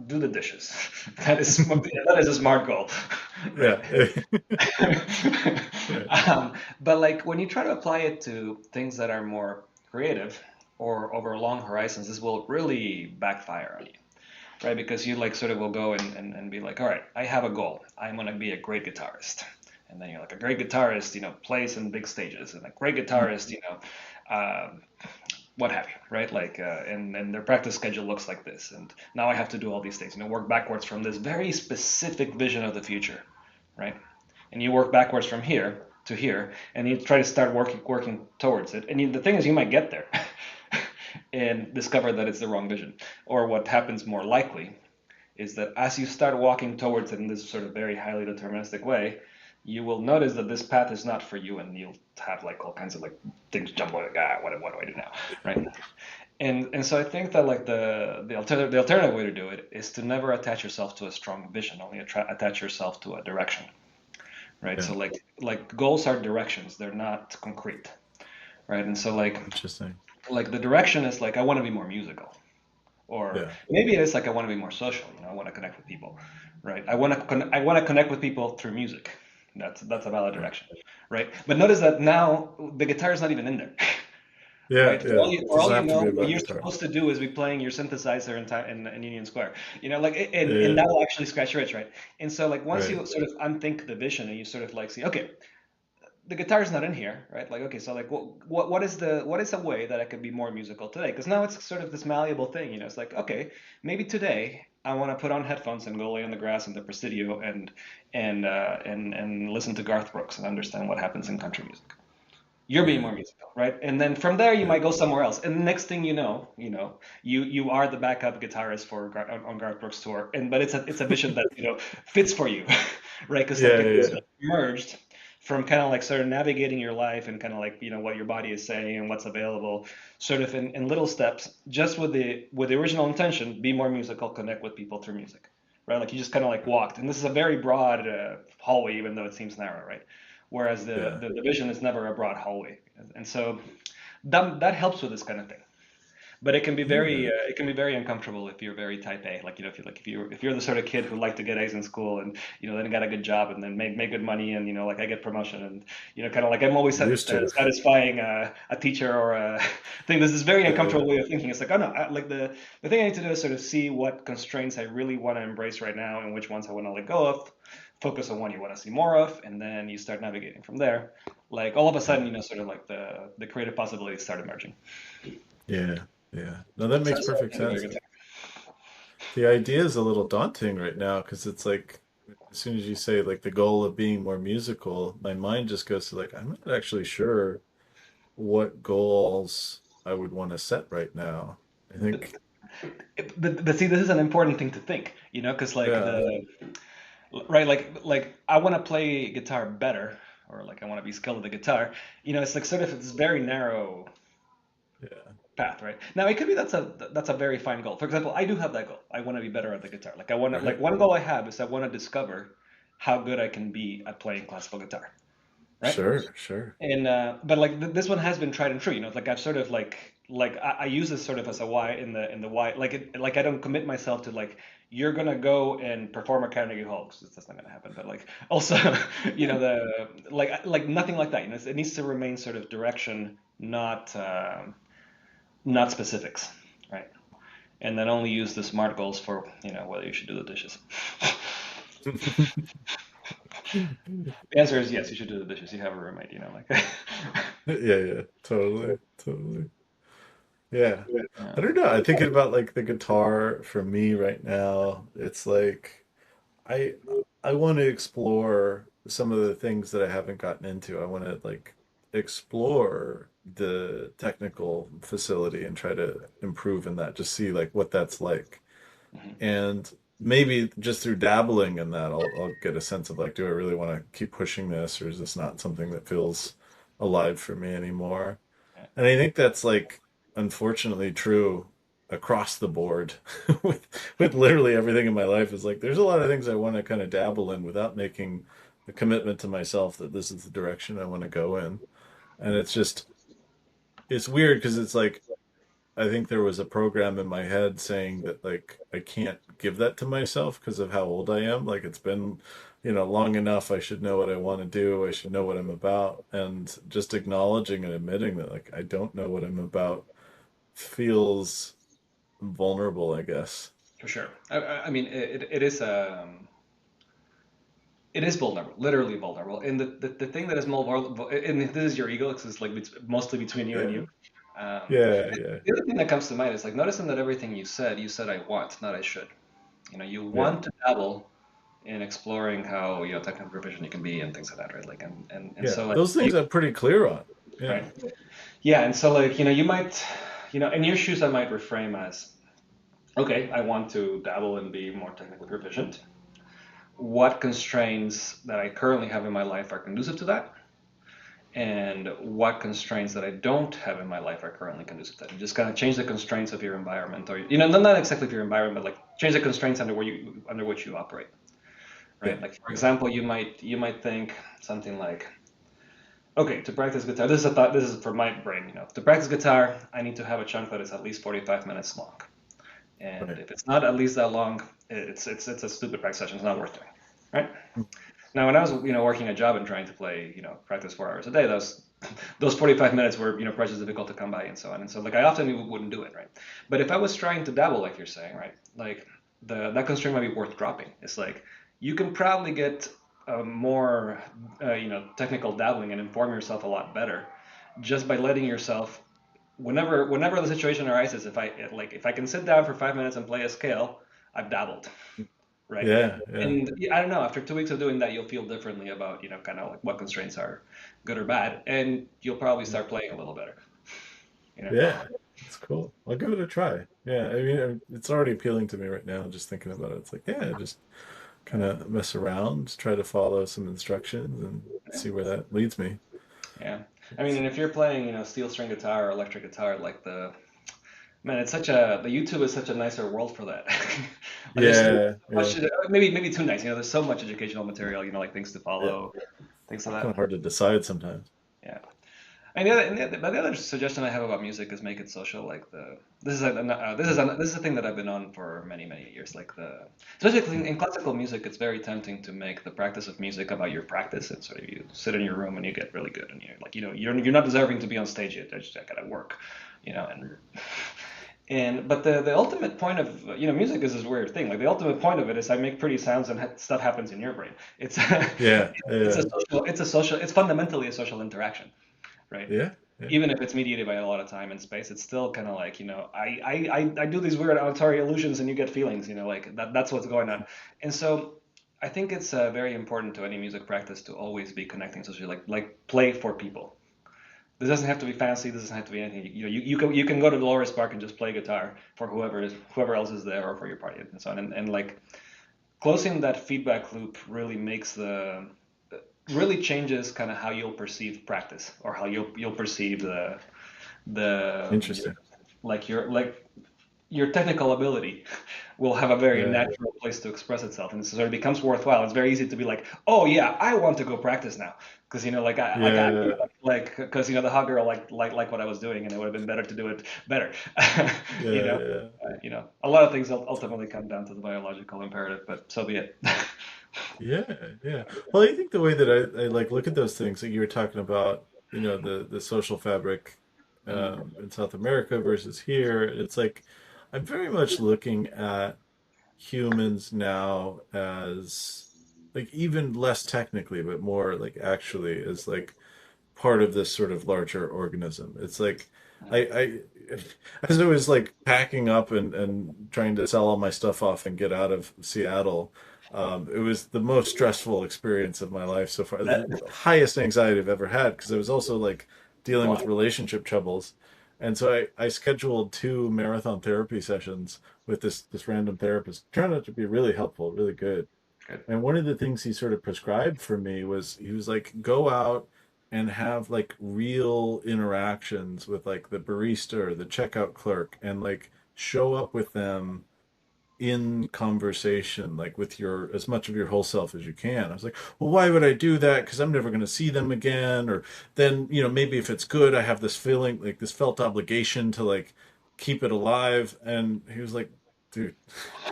Speaker 2: do the dishes. That is a SMART goal, right?
Speaker 1: yeah, yeah,
Speaker 2: But like when you try to apply it to things that are more creative or over long horizons, this will really backfire on you, right? Because you like sort of will go and be like, all right, I have a goal. I'm gonna be a great guitarist. And then you're like a great guitarist, plays in big stages, and a great guitarist, um, what have you, right? Like, and their practice schedule looks like this, and now I have to do all these things. Work backwards from this very specific vision of the future, right? And you work backwards from here to here, and you try to start working towards it. And the thing is, you might get there and discover that it's the wrong vision. Or what happens more likely is that as you start walking towards it in this sort of very highly deterministic way, you will notice that this path is not for you, and you'll have like all kinds of like things jump like, what do I do now, right? And so I think that like the alternative way to do it is to never attach yourself to a strong vision, only attach yourself to a direction, right?
Speaker 1: Yeah.
Speaker 2: So like goals are directions, they're not concrete, right? And so
Speaker 1: Interesting.
Speaker 2: like the direction is like I want to be more musical, or
Speaker 1: Yeah.
Speaker 2: maybe it is like I want to be more social. I want to connect with people, right? I want to connect with people through music. That's a valid
Speaker 1: Right.
Speaker 2: direction, right? But notice that now the guitar is not even in there,
Speaker 1: Yeah.
Speaker 2: right? For
Speaker 1: Yeah.
Speaker 2: all you,
Speaker 1: It
Speaker 2: for all
Speaker 1: doesn't
Speaker 2: you
Speaker 1: have to
Speaker 2: know,
Speaker 1: be
Speaker 2: what
Speaker 1: about
Speaker 2: you're
Speaker 1: guitar.
Speaker 2: supposed to do is be playing your synthesizer in Union Square, like, and
Speaker 1: Yeah.
Speaker 2: that'll actually scratch your itch, right? And so like once
Speaker 1: Right.
Speaker 2: you sort of unthink the vision and you sort of like see, okay, the guitar is not in here, right? Like, okay, so like, what is a way that I could be more musical today? Because now it's sort of this malleable thing, It's like, okay, maybe today I want to put on headphones and go lay on the grass in the Presidio and listen to Garth Brooks and understand what happens in country music. You're being
Speaker 1: Yeah.
Speaker 2: more musical, right? And then from there you
Speaker 1: Yeah.
Speaker 2: might go somewhere else. And the next thing you are the backup guitarist for on Garth Brooks tour. And but it's a vision that fits for you, right? Because like
Speaker 1: Yeah.
Speaker 2: it
Speaker 1: Yeah.
Speaker 2: is
Speaker 1: Yeah.
Speaker 2: merged from kind of like sort of navigating your life and kind of like what your body is saying and what's available, sort of in little steps, just with the original intention, be more musical, connect with people through music, right? Like you just kind of like walked, and this is a very broad hallway, even though it seems narrow, right? Whereas the,
Speaker 1: Yeah.
Speaker 2: the the vision is never a broad hallway, and so that helps with this kind of thing. But
Speaker 1: Yeah.
Speaker 2: it can be very uncomfortable if you're very type A. Like if you're the sort of kid who liked to get A's in school and then got a good job and then make good money and like I get promotion and kind of like I'm always
Speaker 1: Used to.
Speaker 2: satisfying a teacher or a thing. There's this very
Speaker 1: Yeah.
Speaker 2: uncomfortable way of thinking. It's like, oh no, like the thing I need to do is sort of see what constraints I really want to embrace right now and which ones I want to let go of. Focus on one you want to see more of, and then you start navigating from there. Like all of a sudden,
Speaker 1: Yeah.
Speaker 2: sort of like the creative possibilities start emerging.
Speaker 1: Yeah. Yeah. No, that
Speaker 2: So
Speaker 1: makes
Speaker 2: that's what I
Speaker 1: perfect
Speaker 2: think about
Speaker 1: sense.
Speaker 2: guitar.
Speaker 1: The idea is a little daunting right now because it's like as soon as you say like the goal of being more musical, my mind just goes to like I'm not actually sure what goals I would want to set right now. I think
Speaker 2: But see, this is an important thing to think, because like
Speaker 1: yeah,
Speaker 2: the right, like I want to play guitar better, or like I want to be skilled at the guitar. It's like sort of this very narrow
Speaker 1: yeah,
Speaker 2: path, right? Now it could be that's a very fine goal. For example, I do have that goal. I want to be better at the guitar. Like I want to
Speaker 1: right.
Speaker 2: like one goal I have is I want to discover how good I can be at playing classical guitar, right?
Speaker 1: Sure, sure.
Speaker 2: And but like this one has been tried and true. Like I've sort of like I use this sort of as a why in the why. Like I don't commit myself to like you're gonna go and perform at Carnegie Hall 'cause that's not gonna happen. But like also the like nothing like that. It needs to remain sort of direction, not specifics, right? And then only use the SMART goals for whether you should do the dishes. The answer is yes, you should do the dishes. You have a roommate, like.
Speaker 1: Yeah, yeah, totally, totally. Yeah.
Speaker 2: Yeah.
Speaker 1: I don't know. I'm thinking about like the guitar for me right now. It's like I I want to explore some of the things that I haven't gotten into. I want to like explore the technical facility and try to improve in that, just see like what that's like.
Speaker 2: Mhm.
Speaker 1: And maybe just through dabbling in that, I'll get a sense of like, do I really want to keep pushing this, or is this not something that feels alive for me anymore?
Speaker 2: Yeah.
Speaker 1: And I think that's like unfortunately true across the board with literally everything in my life is like there's a lot of things I want to kind of dabble in without making a commitment to myself that this is the direction I want to go in. And it's just it's weird because it's like I think there was a program in my head saying that like I can't give that to myself because of how old I am. Like it's been, long enough. I should know what I want to do. I should know what I'm about. And just acknowledging and admitting that like I don't know what I'm about feels vulnerable, I guess.
Speaker 2: For sure. I mean, it is vulnerable, literally vulnerable. And the thing that is more vulnerable, and this is your ego, because it's like it's mostly between you and
Speaker 1: Yeah.
Speaker 2: you.
Speaker 1: Yeah, yeah,
Speaker 2: The other thing that comes to mind is like noticing that everything you said I want, not I should. You
Speaker 1: yeah,
Speaker 2: want to dabble in exploring how technical proficient you can be and things like that, right? Like and
Speaker 1: yeah.
Speaker 2: so like
Speaker 1: Those
Speaker 2: you,
Speaker 1: things I'm pretty clear on. Yeah,
Speaker 2: right? Yeah, and so like you might in your shoes I might reframe as okay, I want to dabble and be more technically proficient. What constraints that I currently have in my life are conducive to that? And what constraints that I don't have in my life are currently conducive to that. You just kind of change the constraints of your environment, or not exactly of your environment, but like change the constraints under which you operate,
Speaker 1: yeah,
Speaker 2: right? Like for
Speaker 1: yeah,
Speaker 2: example, you might think something like, okay, to practice guitar, this is a thought, this is for my brain, to practice guitar, I need to have a chunk that is at least 45 minutes long, and
Speaker 1: right.
Speaker 2: if it's not at least that long, it's a stupid practice session. It's not worth doing, right?
Speaker 1: Mm.
Speaker 2: Now, when I was, working a job and trying to play, practice 4 hours a day, those 45 minutes were, precious difficult to come by and so on. And so, like, I often wouldn't do it, right? But if I was trying to dabble, like you're saying, right, like that constraint might be worth dropping. It's like you can probably get more, technical dabbling and inform yourself a lot better just by letting yourself, whenever the situation arises, if I can sit down for 5 minutes and play a scale, I've dabbled, right?
Speaker 1: Yeah, yeah,
Speaker 2: And I don't know, after 2 weeks of doing that, you'll feel differently about, kind of like what constraints are good or bad, and you'll probably
Speaker 1: mm,
Speaker 2: start playing a little better, you know?
Speaker 1: yeah. That's cool. I'll give it a try. Yeah, I mean, it's already appealing to me right now, just thinking about it. It's like, yeah, just kind of mess around, try to follow some instructions and see where that leads me.
Speaker 2: Yeah. I mean, and if you're playing, steel string guitar or electric guitar, like man, the YouTube is such a nicer world for that. There's so
Speaker 1: Yeah, yeah.
Speaker 2: much, maybe too nice, there's so much educational material, like things to
Speaker 1: Yeah.
Speaker 2: follow, things like
Speaker 1: Kind of
Speaker 2: that.
Speaker 1: hard to decide sometimes.
Speaker 2: Yeah. And the other suggestion I have about music is make it social. Like this is a thing that I've been on for many years. Like especially
Speaker 1: Mm.
Speaker 2: in classical music, it's very tempting to make the practice of music about your practice. And sort of you sit in your room and you get really good, and you're like you're not deserving to be on stage yet. I gotta work, and but the ultimate point of music is this weird thing. Like the ultimate point of it is I make pretty sounds and stuff happens in your brain. It's
Speaker 1: Yeah,
Speaker 2: it's a
Speaker 1: yeah,
Speaker 2: social it's fundamentally a social interaction, right?
Speaker 1: yeah, yeah,
Speaker 2: Even if it's mediated by a lot of time and space, it's still kind of like, I do these weird auditory illusions and you get feelings, like that's what's going on. And so I think it's very important to any music practice to always be connecting socially, like play for people. This doesn't have to be fancy. This doesn't have to be anything. You can go to Dolores Park and just play guitar for whoever else is there or for your party and so on. And like closing that feedback loop really changes kind of how you'll perceive practice or how you'll perceive the
Speaker 1: interesting.
Speaker 2: your technical ability will have a very
Speaker 1: Yeah,
Speaker 2: natural place to express itself, and so it becomes worthwhile. It's very easy to be like, oh yeah, I want to go practice now because I
Speaker 1: yeah,
Speaker 2: like because the hot girl like what I was doing, and it would have been better to do it better. you
Speaker 1: yeah,
Speaker 2: know,
Speaker 1: yeah,
Speaker 2: a lot of things ultimately come down to the biological imperative, but so be it.
Speaker 1: yeah, yeah. Well, I think the way that I like look at those things that you were talking about, the social fabric
Speaker 2: Mm,
Speaker 1: in South America versus here, it's like I'm very much looking at humans now as like even less technically, but more like actually as like part of this sort of larger organism. It's like I as I was like packing up and trying to sell all my stuff off and get out of Seattle, it was the most stressful experience of my life so far. The highest anxiety I've ever had because I was also like dealing with
Speaker 2: wow,
Speaker 1: relationship troubles. And so I scheduled two marathon therapy sessions with this random therapist. Turned out to be really helpful, really good.
Speaker 2: good.
Speaker 1: And one of the things he sort of prescribed for me was he was like, go out and have like real interactions with like the barista or the checkout clerk and like show up with them in conversation, like with your as much of your whole self as you can. I was like, well, why would I do that? Because I'm never going to see them again. Or then, maybe if it's good, I have this feeling like this felt obligation to like keep it alive. And he was like, dude,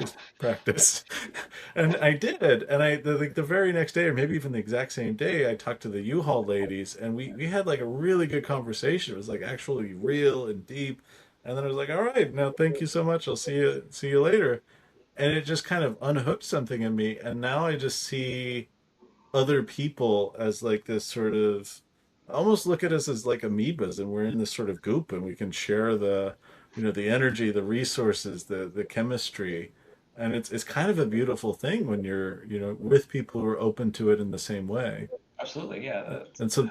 Speaker 1: just practice. And I did. And like the very next day, or maybe even the exact same day, I talked to the U-Haul ladies and we had like a really good conversation. It was like actually real and deep. And then I was like, all right, now thank you so much. I'll see you later, and it just kind of unhooked something in me, and now I just see other people as like this sort of almost look at us as like amoebas, and we're in this sort of goop, and we can share the, the energy, the resources, the chemistry, and it's kind of a beautiful thing when you're, with people who are open to it in the same way.
Speaker 2: Absolutely, yeah.
Speaker 1: And so,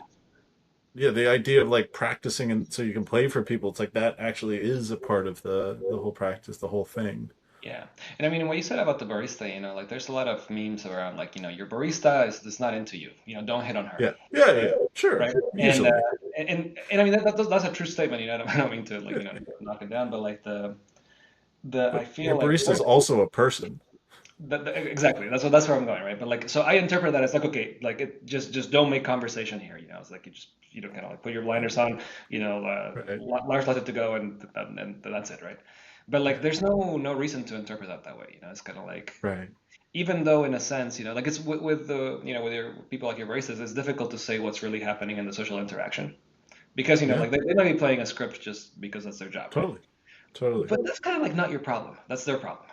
Speaker 1: yeah, the idea of like practicing and so you can play for people, it's like that actually is a part of the whole practice, the whole thing.
Speaker 2: Yeah. And I mean, what you said about the barista, like there's a lot of memes around like, your barista is not into you. Don't hit on her.
Speaker 1: Yeah, yeah,
Speaker 2: Right.
Speaker 1: yeah, sure,
Speaker 2: Right. And
Speaker 1: usually.
Speaker 2: I mean that's a true statement, I don't mean to like,
Speaker 1: Yeah.
Speaker 2: knock it down, but like the I
Speaker 1: But
Speaker 2: feel
Speaker 1: your
Speaker 2: like
Speaker 1: barista is also a person.
Speaker 2: exactly. That's where I'm going, right? But like, so I interpret that as like, okay, like it just don't make conversation here. It's like you don't kind of like put your blinders on.
Speaker 1: Right,
Speaker 2: Lars let it to go, and that's it, right? But like, there's no reason to interpret that that way. It's kind of like,
Speaker 1: right.
Speaker 2: even though in a sense, like it's with the with your people like your baristas, it's difficult to say what's really happening in the social interaction because
Speaker 1: Yeah,
Speaker 2: like they might be playing a script just because that's their job, right?
Speaker 1: totally, totally.
Speaker 2: But that's kind of like not your problem. That's their problem.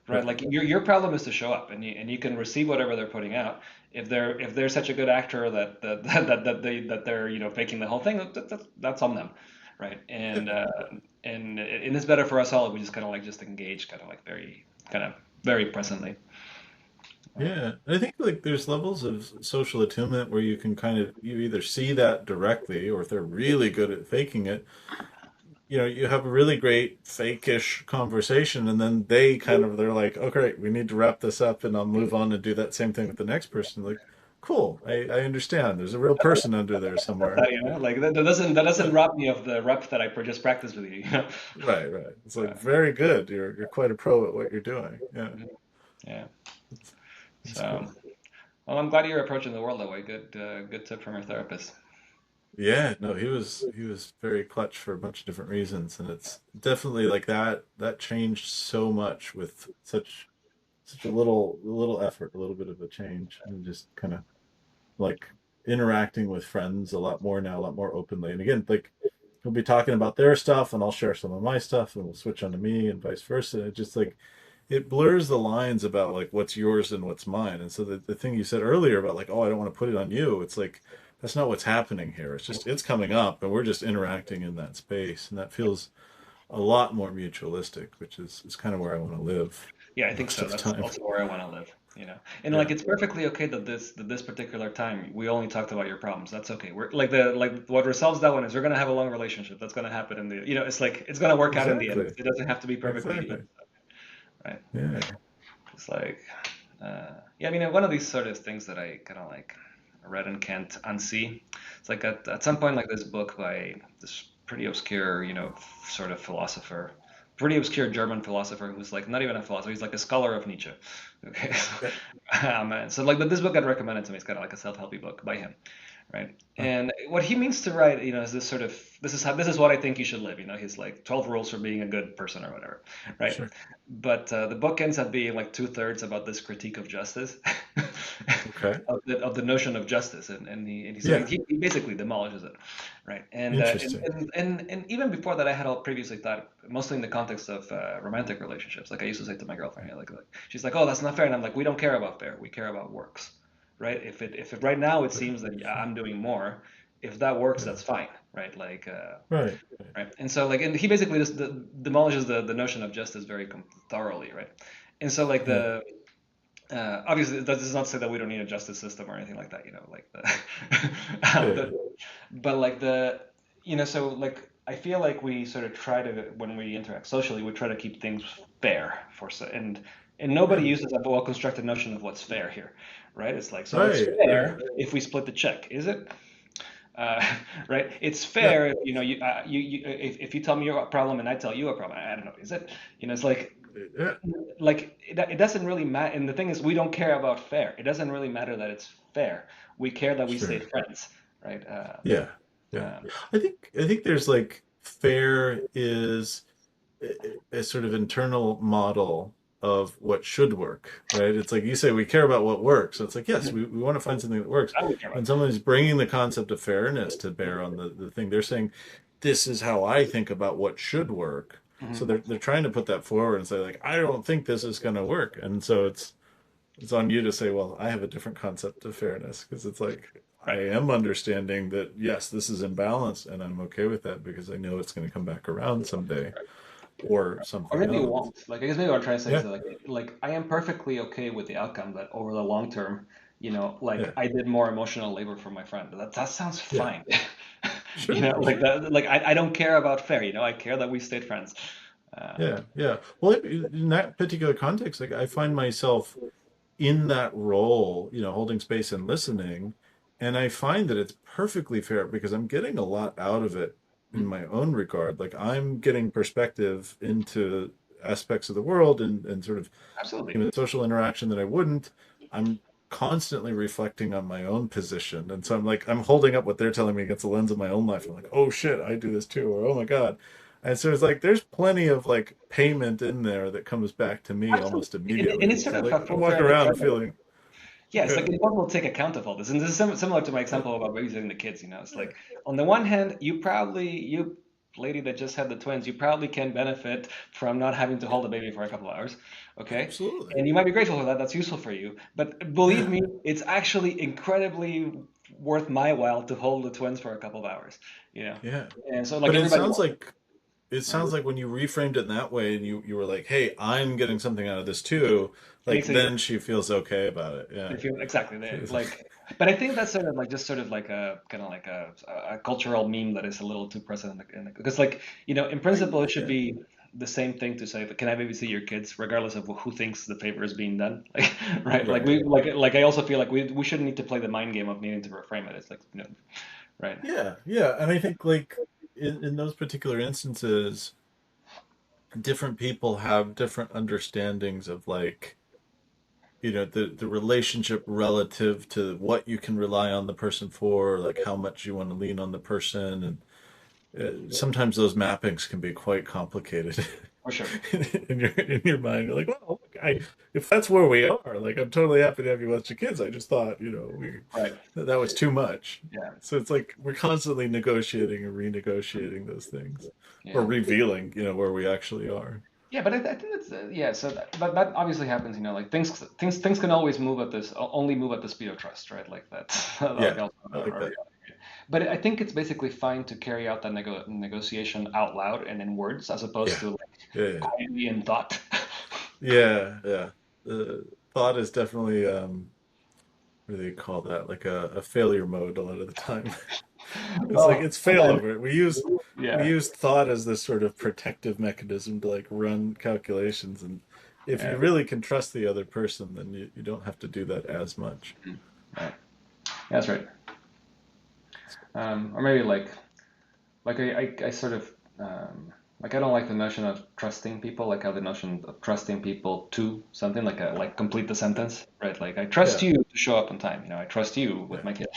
Speaker 2: Right,
Speaker 1: Right.
Speaker 2: like your problem is to show up, and you can receive whatever they're putting out. If they're such a good actor that they're faking the whole thing, that's on them, right?
Speaker 1: Yeah,
Speaker 2: And it's better for us all if we just kind of like just engage kind of very presently.
Speaker 1: yeah. I think like there's levels of social attunement where you can kind of you either see that directly, or if they're really good at faking it, you have a really great fake-ish conversation, and then they're like, okay, we need to wrap this up, and I'll move on and do that same thing with the next person. Like, cool, I understand. There's a real person under there somewhere.
Speaker 2: Like that doesn't
Speaker 1: Yeah,
Speaker 2: rob me of the rep that I just practiced with you.
Speaker 1: right, right. It's like
Speaker 2: Uh,
Speaker 1: very good. You're quite a pro at what you're doing. Yeah,
Speaker 2: yeah.
Speaker 1: it's, it's
Speaker 2: So,
Speaker 1: cool.
Speaker 2: well, I'm glad you're approaching the world that way. Good tip from your therapist.
Speaker 1: Yeah, no, he was very clutch for a bunch of different reasons, and it's definitely like that changed so much with such a little effort, a little bit of a change, and just kind of like interacting with friends a lot more now, a lot more openly. And again, like he'll be talking about their stuff, and I'll share some of my stuff, and we'll switch onto me, and vice versa. It just like it blurs the lines about like what's yours and what's mine. And so the thing you said earlier about like, oh, I don't want to put it on you, it's like that's not what's happening here. It's just it's coming up, and we're just interacting in that space, and that feels a lot more mutualistic, which is kind of where I want to live
Speaker 2: Yeah, I think
Speaker 1: most
Speaker 2: so.
Speaker 1: of the
Speaker 2: That's
Speaker 1: time.
Speaker 2: also where I want to live. And like
Speaker 1: Yeah,
Speaker 2: it's perfectly okay that this particular time we only talked about your problems. That's okay. We're like what resolves that one is we're gonna have a long relationship. That's gonna happen in the it's like it's gonna work out in the end.
Speaker 1: exactly,
Speaker 2: It doesn't have to be perfectly
Speaker 1: exactly.
Speaker 2: right.
Speaker 1: Yeah,
Speaker 2: It's like yeah, I mean one of these sort of things that I kind of like read and can't unsee. It's like at some point like this book by this pretty obscure sort of philosopher, pretty obscure German philosopher who's like not even a philosopher. He's like a scholar of Nietzsche. Okay,
Speaker 1: yeah.
Speaker 2: so like, but this book got recommended to me. It's kind of like a self-helpy book by him, right?
Speaker 1: Huh,
Speaker 2: And what he means to write, is this sort of this is what I think you should live. His like 12 rules for being a good person or whatever, right?
Speaker 1: sure.
Speaker 2: But the book ends up being like two-thirds about this critique of justice,
Speaker 1: Okay.
Speaker 2: of the notion of justice, so
Speaker 1: Yeah.
Speaker 2: he basically demolishes it, right?
Speaker 1: Interesting.
Speaker 2: And even before that, I had all previously thought mostly in the context of romantic relationships. Like I used to say to my girlfriend, like she's like, "Oh, that's not fair," and I'm like, "We don't care about fair. We care about works, right? If it right now it seems that yeah, I'm doing more, if that works,
Speaker 1: Yeah.
Speaker 2: that's fine, right? Like
Speaker 1: Right. Right.
Speaker 2: right, and so like, and he basically just demolishes the notion of justice very thoroughly, right? And so like
Speaker 1: Yeah.
Speaker 2: the obviously, that does not say that we don't need a justice system or anything like that, like the,
Speaker 1: Yeah. Yeah.
Speaker 2: but like so like I feel like we sort of try to when we interact socially, we try to keep things fair and nobody
Speaker 1: Yeah.
Speaker 2: uses a well-constructed notion of what's fair here, right? It's like so it's
Speaker 1: Right. Right.
Speaker 2: fair if we split the check, is it? Uh, right? It's
Speaker 1: Yeah.
Speaker 2: fair if if you tell me your problem and I tell you a problem. I don't know, is it? It's
Speaker 1: Yeah.
Speaker 2: like it doesn't really matter. And the thing is, we don't care about fair. It doesn't really matter that it's fair. We care that we stay
Speaker 1: Sure.
Speaker 2: friends, right?
Speaker 1: Yeah. Yeah.
Speaker 2: Um,
Speaker 1: I think there's like fair is a sort of internal model of what should work, right? It's like you say we care about what works. So it's like, yes, we want to find something that works.
Speaker 2: I would care about
Speaker 1: When someone's bringing the concept of fairness to bear on the thing, they're saying, this is how I think about what should work. So
Speaker 2: Mhm.
Speaker 1: they're trying to put that forward and say, like, I don't think this is going to work. And so it's on you to say, well, I have a different concept of fairness because it's like I am understanding that yes, this is imbalanced, and I'm okay with that because I know it's going to come back around someday or
Speaker 2: Or
Speaker 1: something
Speaker 2: maybe it
Speaker 1: else.
Speaker 2: won't. Like I guess maybe what I'm trying to say is
Speaker 1: Yeah,
Speaker 2: that like I am perfectly okay with the outcome that over the long term, like
Speaker 1: yeah,
Speaker 2: I did more emotional labor for my friend. That sounds
Speaker 1: yeah.
Speaker 2: fine.
Speaker 1: Sure,
Speaker 2: Like
Speaker 1: sure.
Speaker 2: that. Like I don't care about fair. I care that we stayed friends. Uh,
Speaker 1: Yeah, yeah. Well, in that particular context, like I find myself in that role, holding space and listening. And I find that it's perfectly fair because I'm getting a lot out of it in
Speaker 2: mm,
Speaker 1: my own regard. Like I'm getting perspective into aspects of the world and sort of
Speaker 2: absolutely.
Speaker 1: human social interaction that I wouldn't. I'm constantly reflecting on my own position. And so I'm holding up what they're telling me against the lens of my own life. I'm like, oh shit, I do this too, or oh my God. And so it's like there's plenty of like payment in there that comes back to me almost
Speaker 2: Absolutely. And
Speaker 1: immediately.
Speaker 2: it's sort
Speaker 1: So
Speaker 2: of
Speaker 1: like
Speaker 2: a
Speaker 1: I
Speaker 2: full
Speaker 1: walk
Speaker 2: fair
Speaker 1: around
Speaker 2: enjoyment.
Speaker 1: feeling,
Speaker 2: Yeah, it's
Speaker 1: yeah,
Speaker 2: like impossible to take account of all this. And this is similar to my
Speaker 1: yeah,
Speaker 2: example about babysitting the kids. It's
Speaker 1: yeah,
Speaker 2: like on the one hand, you lady that just had the twins, you probably can benefit from not having to hold the baby for a couple of hours, okay?
Speaker 1: absolutely.
Speaker 2: And you might be grateful for that. That's useful for you. But believe
Speaker 1: Yeah,
Speaker 2: me, it's actually incredibly worth my while to hold the twins for a couple of hours, you know.
Speaker 1: yeah.
Speaker 2: And so like
Speaker 1: But
Speaker 2: everybody wants
Speaker 1: it
Speaker 2: it, right?
Speaker 1: sounds like when you reframed it in that way and you were like, hey, I'm getting something out of this too,
Speaker 2: It
Speaker 1: like
Speaker 2: makes it easier.
Speaker 1: then she feels okay about it.
Speaker 2: They
Speaker 1: Yeah.
Speaker 2: feel exactly they
Speaker 1: She's
Speaker 2: like, but I think that's sort of like just sort of like a kind of like a cultural meme that is a little too present because like in
Speaker 1: right.
Speaker 2: principle it should
Speaker 1: Yeah.
Speaker 2: be the same thing to say, can I babysit your kids regardless of who thinks the favor is being done, like right? Like
Speaker 1: Right.
Speaker 2: we like I also feel like we shouldn't need to play the mind game of needing to reframe it. It's like right.
Speaker 1: Yeah. Yeah. And I think like in those particular instances, different people have different understandings of like, the relationship relative to what you can rely on the person for, like how much you want to lean on the person. And sometimes those mappings can be quite complicated
Speaker 2: For sure.
Speaker 1: in your mind. You're like, well, look, if that's where we are, like I'm totally happy to have you watch the kids. I just thought,
Speaker 2: Right.
Speaker 1: that was too much.
Speaker 2: Yeah.
Speaker 1: So it's like we're constantly negotiating and renegotiating those things, or
Speaker 2: Yeah.
Speaker 1: revealing, where we actually are.
Speaker 2: Yeah, but I think that's yeah. So but that obviously happens. Like things can always move at this only move at the speed of trust, right? Like that. Like
Speaker 1: Yeah,
Speaker 2: also,
Speaker 1: I like that.
Speaker 2: but I think it's basically fine to carry out that negotiation out loud and in words, as opposed
Speaker 1: Yeah,
Speaker 2: to like
Speaker 1: yeah, yeah,
Speaker 2: quietly in thought.
Speaker 1: yeah, yeah. Thought is definitely what do they call that? Like a failure mode a lot of the time. It's like
Speaker 2: Well,
Speaker 1: it's
Speaker 2: sometimes,
Speaker 1: failover. We
Speaker 2: yeah,
Speaker 1: use thought as this sort of protective mechanism to like run calculations, and if
Speaker 2: yeah,
Speaker 1: you really can trust the other person, then you don't have to do that as much.
Speaker 2: right. That's right. Or maybe like I sort of like I don't like the notion of trusting people. Like how the notion of trusting people to something like complete the sentence, right? Like I trust
Speaker 1: Yeah,
Speaker 2: you to show up on time. I trust you with
Speaker 1: yeah.
Speaker 2: my kid,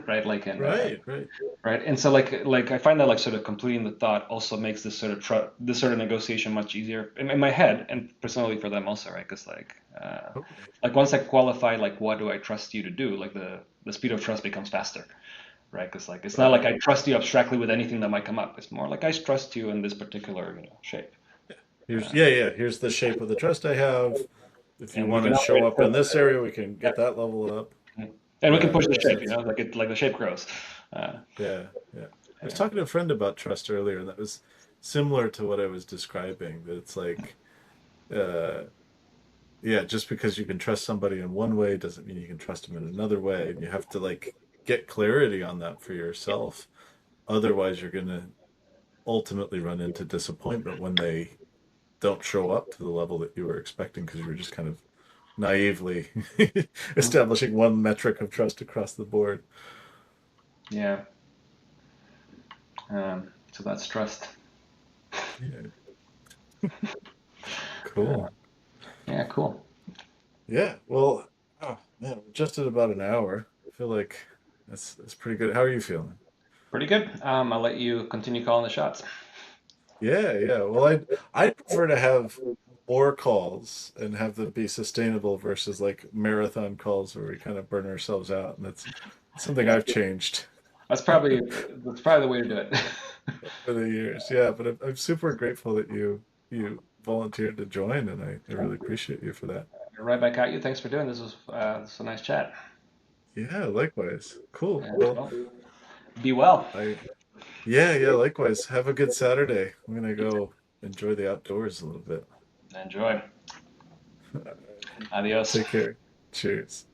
Speaker 2: right? Like and
Speaker 1: Right, right.
Speaker 2: right. And so like I find that like sort of completing the thought also makes this sort of negotiation much easier in my head and personally for them also, right? Because
Speaker 1: Totally.
Speaker 2: like once I qualify like what do I trust you to do, like the speed of trust becomes faster, right? Because like it's not like
Speaker 1: Right.
Speaker 2: I trust you abstractly with anything that might come up. It's more like I trust you in this particular shape.
Speaker 1: Here's
Speaker 2: Uh,
Speaker 1: yeah, yeah. Here's the shape of the trust I have. If you
Speaker 2: and we
Speaker 1: want
Speaker 2: can
Speaker 1: to show
Speaker 2: operate
Speaker 1: up in
Speaker 2: further.
Speaker 1: this area, we can
Speaker 2: Yeah.
Speaker 1: get that level up.
Speaker 2: And we can
Speaker 1: Yeah,
Speaker 2: push the
Speaker 1: yeah. So
Speaker 2: shape,
Speaker 1: it's
Speaker 2: like the shape grows. Uh,
Speaker 1: yeah, yeah. I was
Speaker 2: yeah.
Speaker 1: talking to a friend about trust earlier, and that was similar to what I was describing. That it's like, uh, yeah, just because you can trust somebody in one way doesn't mean you can trust them in another way, and you have to like get clarity on that for yourself. Otherwise, you're gonna ultimately run into disappointment when they don't show up to the level that you were expecting because you were just kind of naively
Speaker 2: Mhm.
Speaker 1: establishing one metric of trust across the board.
Speaker 2: Yeah. So that's trust.
Speaker 1: Yeah,
Speaker 2: Uh,
Speaker 1: cool.
Speaker 2: yeah, cool.
Speaker 1: Yeah, well, oh man, we're just at about an hour. I feel like that's pretty good. How are you feeling?
Speaker 2: Pretty good. I'll let you continue calling the shots.
Speaker 1: Yeah, yeah. Well, I'd prefer to have more calls and have them be sustainable versus like marathon calls where we kind of burn ourselves out. And that's something
Speaker 2: Yeah,
Speaker 1: I've changed
Speaker 2: that's probably that's probably the way to do it.
Speaker 1: over the years. Yeah, but I'm super grateful that you volunteered to join, and I really appreciate you for that.
Speaker 2: Right back at you. Thanks for doing this. Was a nice chat.
Speaker 1: Yeah, likewise. Cool.
Speaker 2: Yeah,
Speaker 1: Well,
Speaker 2: well, be well.
Speaker 1: I yeah, likewise. Have a good Saturday. I'm gonna go enjoy the outdoors a little bit.
Speaker 2: Enjoy.
Speaker 1: All right.
Speaker 2: Adios.
Speaker 1: Take care. Cheers.